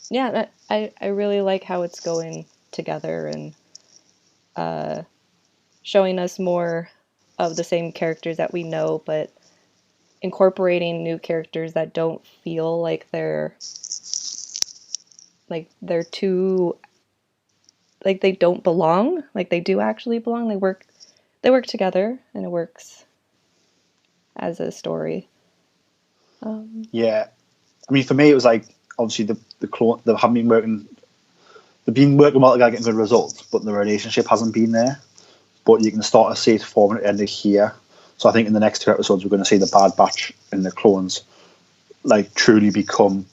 yeah, I really like how it's going together and showing us more of the same characters that we know, but incorporating new characters that don't feel like they're too, like they don't belong. Like they do actually belong. They work together and it works as a story. Yeah, I mean, for me, it was like obviously the clone they haven't been working. They've been working well together, getting good results, but the relationship hasn't been there. But you can start to see it forming at the end of here. So I think in the next two episodes, we're going to see the Bad Batch and the clones like truly become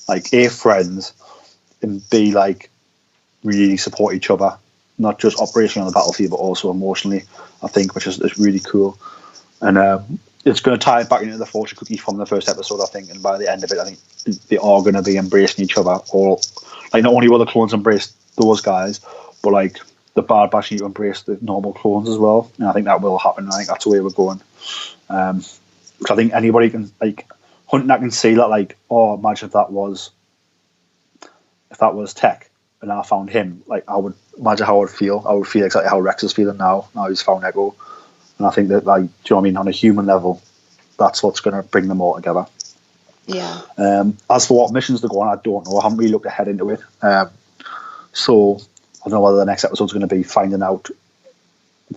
like A, friends, and B, like really support each other, not just operationally on the battlefield, but also emotionally. I think, which is really cool. And it's going to tie it back into the fortune cookie from the first episode, I think. And by the end of it, I think they are going to be embracing each other. Or like not only will the clones embrace those guys, but like the Bad Batch need to embrace the normal clones as well. And I think that will happen. I think that's the way we're going. Because I think anybody can like hunting that can see that like, oh, imagine if that was Tech and I found him. Like I would imagine how I would feel. I would feel exactly how Rex is feeling now. Now he's found Echo. And I think that, like, do you know what I mean, on a human level, that's what's going to bring them all together. Yeah. As for what missions they're going on, I don't know. I haven't really looked ahead into it. So I don't know whether the next episode's going to be finding out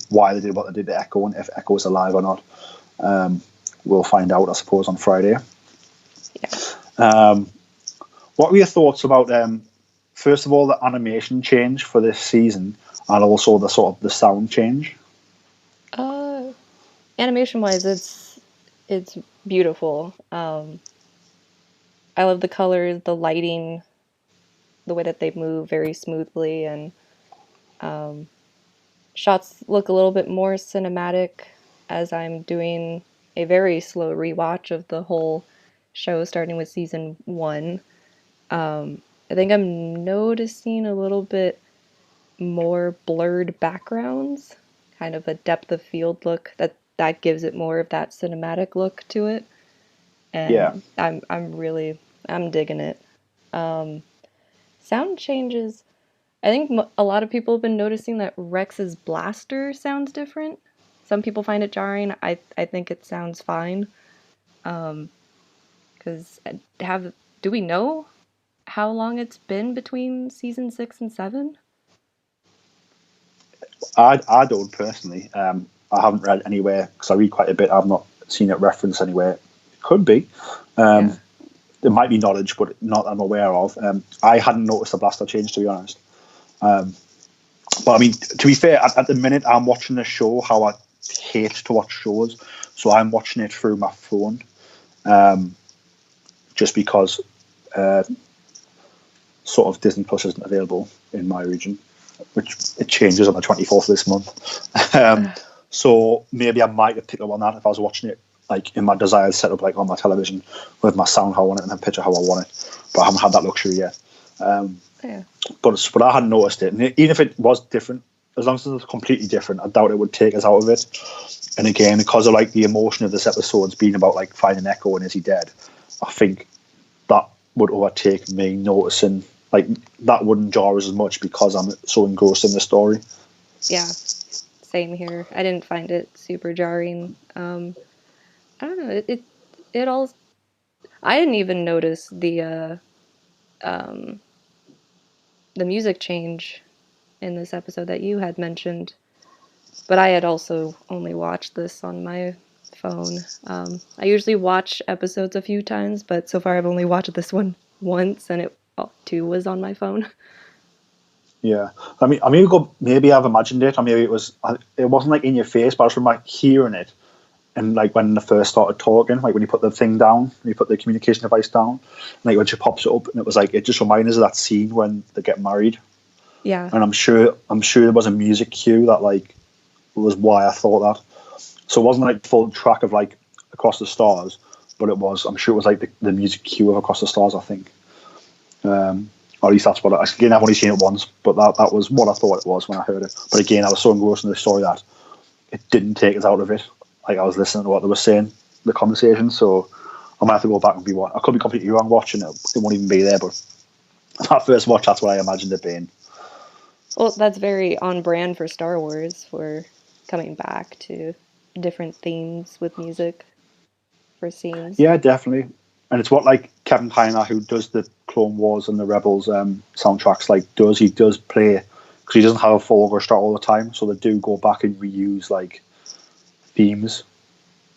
why they did what they did to Echo and if Echo is alive or not. We'll find out, I suppose, on Friday. Yeah. What were your thoughts about, first of all, the animation change for this season and also the sort of the sound change? Animation wise, it's beautiful. I love the colors, the lighting, the way that they move very smoothly, and shots look a little bit more cinematic as I'm doing a very slow rewatch of the whole show, starting with season one. I think I'm noticing a little bit more blurred backgrounds, kind of a depth of field look that gives it more of that cinematic look to it, Yeah. and I'm digging it. Sound changes. I think a lot of people have been noticing that Rex's blaster sounds different. Some people find it jarring. I think it sounds fine. Because have do we know how long it's been between season 6 and 7? I don't personally. I haven't read anywhere because I read quite a bit. I've not seen it referenced anywhere. It could be. Yeah. There might be knowledge, but not that I'm aware of. I hadn't noticed the blaster change, to be honest. But I mean, to be fair, at the minute I'm watching the show how I hate to watch shows, so I'm watching it through my phone, just because sort of Disney Plus isn't available in my region, which it changes on the 24th of this month. So maybe I might have picked up on that if I was watching it like in my desired setup, like on my television with my sound how I want it and a picture how I want it. But I haven't had that luxury yet. Yeah. But I hadn't noticed it, and even if it was different, as long as it was completely different, I doubt it would take us out of it. And again, because of like the emotion of this episode's being about like finding Echo and is he dead, I think that would overtake me noticing, like, that wouldn't jar us as much because I'm so engrossed in the story. Yeah. Same here. I didn't find it super jarring. I don't know. It all. I didn't even notice the music change in this episode that you had mentioned, but I had also only watched this on my phone. I usually watch episodes a few times, but so far I've only watched this one once, and it too was on my phone. Yeah, maybe I've imagined it, or maybe it wasn't like in your face, but I was from like hearing it, and like when they first started talking, like when you put the thing down, when you put the communication device down, like when she pops it up, and it was like it just reminded us of that scene when they get married, Yeah, and I'm sure there was a music cue that like was why I thought that. So it wasn't like full track of like Across the Stars, but it was. I'm sure it was like the music cue of Across the Stars. I think, or at least that's what. Again, I've only seen it once, but that was what I thought it was when I heard it. But again, I was so engrossed in the story that it didn't take us out of it. Like I was listening to what they were saying, the conversation. So I might have to go back and be what I could be completely wrong watching it. It won't even be there, but that first watch, that's what I imagined it being. well, that's very on brand for Star Wars, for coming back to different themes with music for scenes. Yeah, definitely. And it's what like Kevin Piner, who does the Clone Wars and the Rebels soundtracks, like does. He does play because he doesn't have a full orchestra all the time, so they do go back and reuse like themes.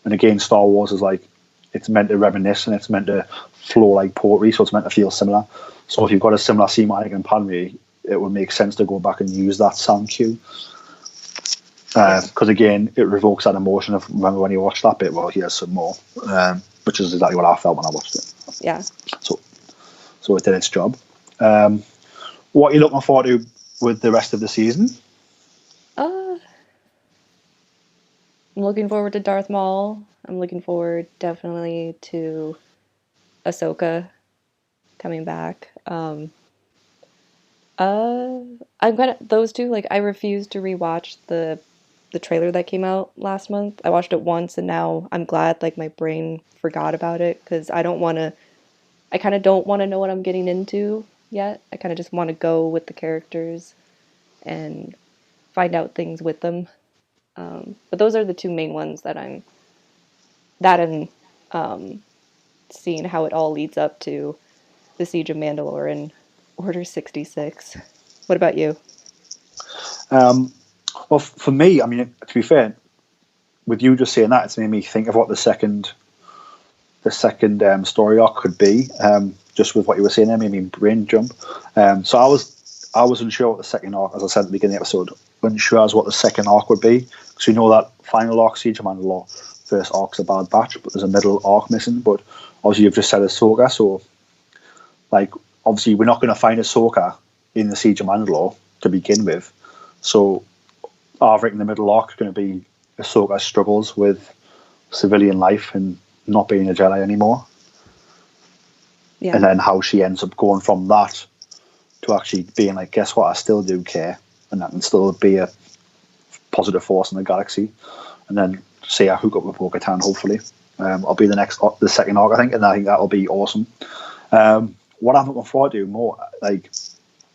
And again, Star Wars is like it's meant to reminisce and it's meant to flow like poetry, so it's meant to feel similar. So if you've got a similar thematic in Padme, it would make sense to go back and use that sound cue. Yeah, Because again, it revokes that emotion of remember when you watched that bit. Well, here's some more, which is exactly what I felt when I watched it. yeah. So, so it did its job. What are you looking forward to with the rest of the season? Uh, I'm looking forward to Darth Maul. I'm looking forward definitely to Ahsoka coming back. Uh, I'm kind of those two. Like, I refuse to rewatch the trailer that came out last month. I watched it once, and now I'm glad like my brain forgot about it because I don't want to. I kind of don't want to know what I'm getting into yet. I kind of just want to go with the characters and find out things with them. But those are the two main ones that I'm that and seeing how it all leads up to the Siege of Mandalore and Order 66. What about you? Um, well, for me, I mean, to be fair, with you just saying that, it's made me think of what the second story arc could be. Just with what you were saying, there made me brain jump. So I was unsure what the second arc, as I said at the beginning of the episode, unsure as what the second arc would be, because we know that final arc, Siege of Mandalore, first arc's a Bad Batch, but there's a middle arc missing. But obviously, you've just said Ahsoka, so like obviously we're not going to find Ahsoka in the Siege of Mandalore to begin with. So I reckon the middle arc is going to be Ahsoka's struggles with civilian life and not being a Jedi anymore, Yeah. and then how she ends up going from that to actually being like, guess what? I still do care, and I can still be a positive force in the galaxy. And then say I hook up with Bo-Katan, hopefully. I'll be the second arc, I think, and I think that'll be awesome. What I'm looking forward to more, like,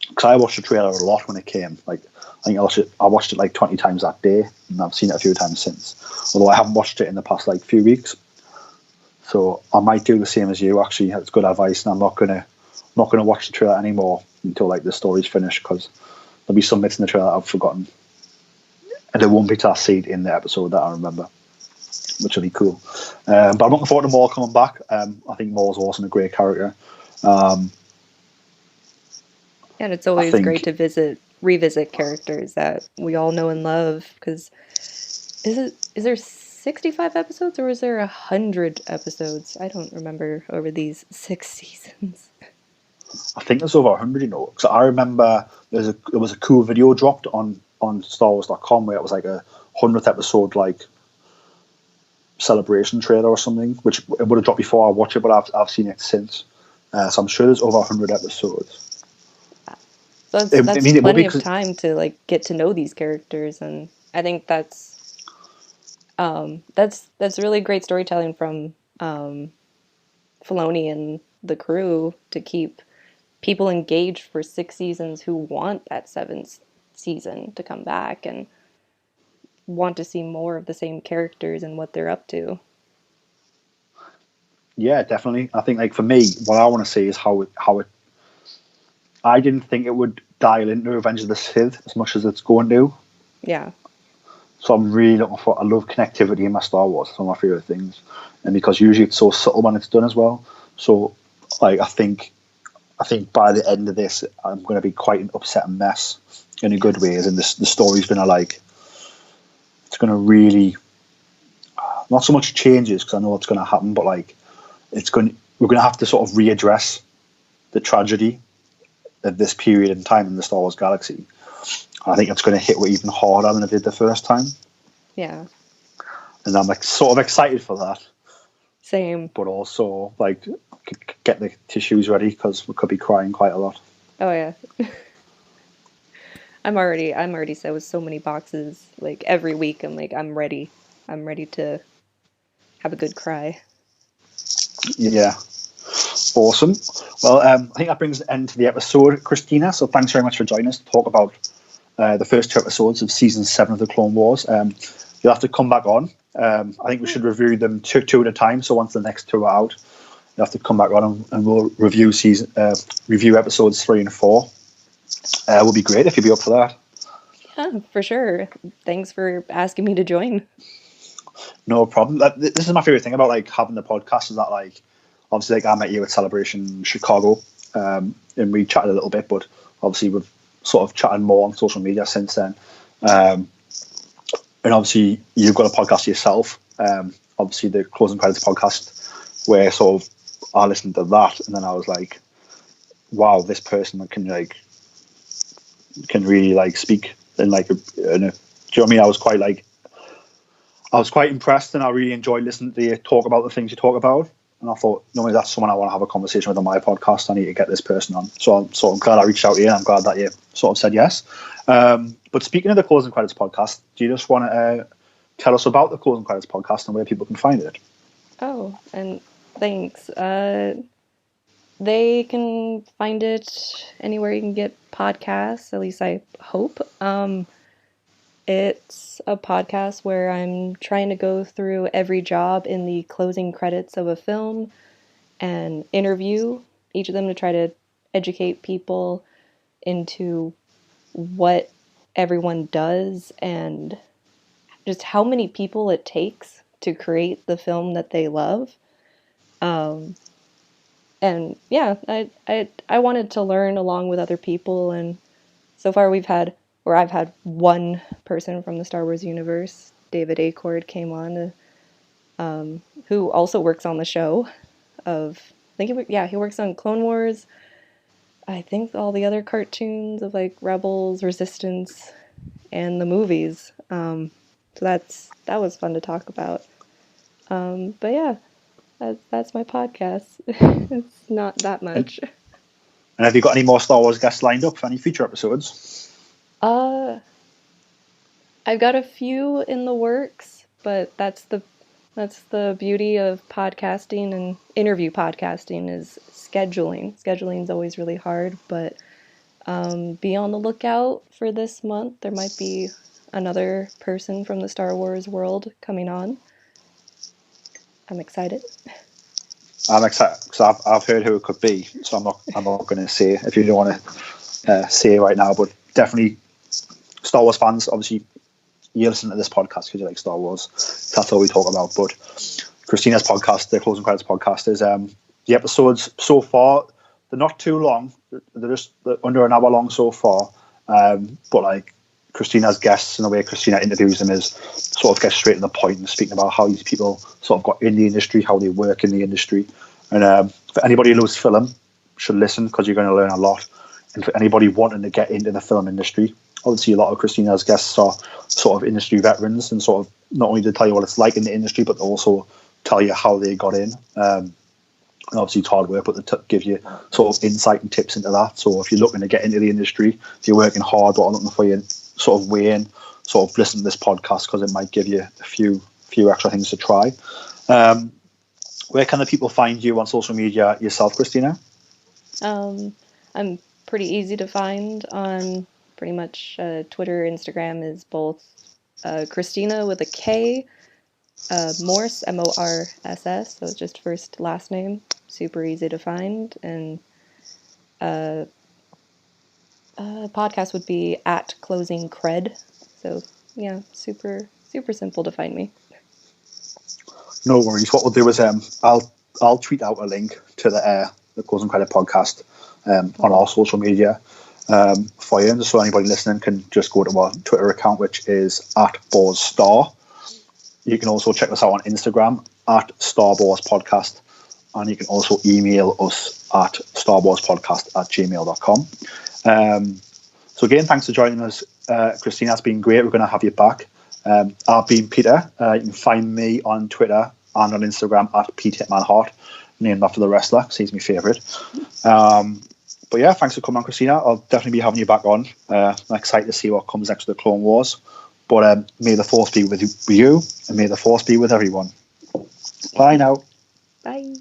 because I watched the trailer a lot when it came. Like, I think I watched it like 20 times that day, and I've seen it a few times since. Although I haven't watched it in the past like few weeks, so I might do the same as you. Actually, it's good advice, and I'm not gonna watch the trailer anymore until like the story's finished, because there'll be some bits in the trailer that I've forgotten, and there won't be that seed in the episode that I remember, which will be cool. But I'm looking forward to Maul coming back. I think Maul's awesome, a great character. And it's I always great think to revisit characters that we all know and love. Because is there 65 episodes or is there 100 episodes? I don't remember over these 6 seasons. there's over 100, you know. Because I remember there was a cool video dropped on StarWars.com where it was like a 100th episode like celebration trailer or something, which it would have dropped before I watched it, but I've seen it since. So I'm sure there's over 100 episodes. So I that's mean, it will be plenty of because time to like get to know these characters, and I think that's really great storytelling from Filoni and the crew to keep people engaged for 6 seasons who want that seventh season to come back and want to see more of the same characters and what they're up to. yeah, definitely. I think like for me, what I want to see is how it. I didn't think it would dial into Revenge of the Sith as much as it's going to. Yeah. So I'm really looking for. I love connectivity in my Star Wars. It's one of my favorite things, and because usually it's so subtle when it's done as well. So, like, I think by the end of this, I'm going to be quite an upset mess in a good way. As in, the story's going to like, it's going to really not so much changes because I know what's going to happen, but like, we're going to have to sort of readdress the tragedy of this period in time in the Star Wars galaxy. I think it's going to hit even harder than it did the first time. Yeah. And I'm like sort of excited for that, Same. but also like get the tissues ready because we could be crying quite a lot. Oh yeah. I'm already set with so many boxes. Like every week I'm like, I'm ready. I'm ready to have a good cry. Yeah, awesome. Well, I think that brings an end to the episode, Christina. So thanks very much for joining us to talk about the first two episodes of season 7 of the Clone Wars. You'll have to come back on. I think we should review them two at a time. So once the next two are out, you'll have to come back on and we'll review episodes 3 and 4. Will be great if you'd be up for that. Yeah, for sure. Thanks for asking me to join. No problem. This is my favorite thing about like having the podcast is that like obviously like I met you at Celebration Chicago, and we chatted a little bit, but obviously we've sort of chatted more on social media since then. And obviously you've got a podcast yourself. Obviously the Closing Credits podcast, where sort of I listened to that and then I was like, wow, this person can really like speak in like do you know what I mean? I was quite impressed and I really enjoyed listening to you talk about the things you talk about. And I thought, normally that's someone I want to have a conversation with on my podcast. I need to get this person on. So I'm glad I reached out to you and I'm glad that you sort of said yes. But speaking of the Closing Credits podcast, do you just want to tell us about the Closing Credits podcast and where people can find it? Oh, and thanks. They can find it anywhere you can get podcasts, at least I hope. It's a podcast where I'm trying to go through every job in the closing credits of a film and interview each of them to try to educate people into what everyone does and just how many people it takes to create the film that they love. Um, and yeah, I wanted to learn along with other people, and so far I've had one person from the Star Wars universe. David Acord came on, who also works on the show. He works on Clone Wars. I think all the other cartoons of like Rebels, Resistance, and the movies. So that was fun to talk about. But yeah, that's my podcast. It's not that And, much. and have you got any more Star Wars guests lined up for any future episodes? Uh, I've got a few in the works, but that's the beauty of podcasting and interview podcasting is scheduling. Scheduling is always really hard, but be on the lookout for this month. There might be another person from the Star Wars world coming on. I'm excited. I'm excited because I've heard who it could be, so I'm not going to say if you don't want to say right now, but definitely Star Wars fans. Obviously, you listen to this podcast because you like Star Wars. That's all we talk about. But Christina's podcast, the Closing Credits podcast, is the episodes so far. They're not too long. They're under an hour long so far. But like Christina's guests and the way Christina interviews them is sort of get straight to the point and speaking about how these people sort of got in the industry, how they work in the industry. And for anybody who loves film, should listen because you're going to learn a lot. And for anybody wanting to get into the film industry, obviously a lot of Christina's guests are sort of industry veterans and sort of not only to tell you what it's like in the industry, but also tell you how they got in. And obviously it's hard work, but they give you sort of insight and tips into that. So if you're looking to get into the industry, if you're working hard but looking for your sort of way in, sort of listen to this podcast because it might give you a few extra things to try. Where can the people find you on social media yourself, Christina? I'm pretty easy to find on pretty much Twitter, Instagram is both Christina with a K, Morse, Morss, so it's just first last name, super easy to find, and podcast would be at Closing Cred, so yeah, super simple to find me. No worries. What we'll do is I'll tweet out a link to the Closing Credit podcast on our social media for you, just so anybody listening can just go to our Twitter account, which is at BorsStar. You can also check us out on Instagram at Star Wars Podcast, and you can also email us at starwarspodcast@gmail.com. So again, thanks for joining us, Christina. It's been great. We're going to have you back. I've been Peter. You can find me on Twitter and on Instagram at PeteHitmanHeart, named after the wrestler, because he's my favourite. But yeah, thanks for coming on, Christina. I'll definitely be having you back on. I'm excited to see what comes next with the Clone Wars. But may the Force be with you, and may the Force be with everyone. Bye now. Bye.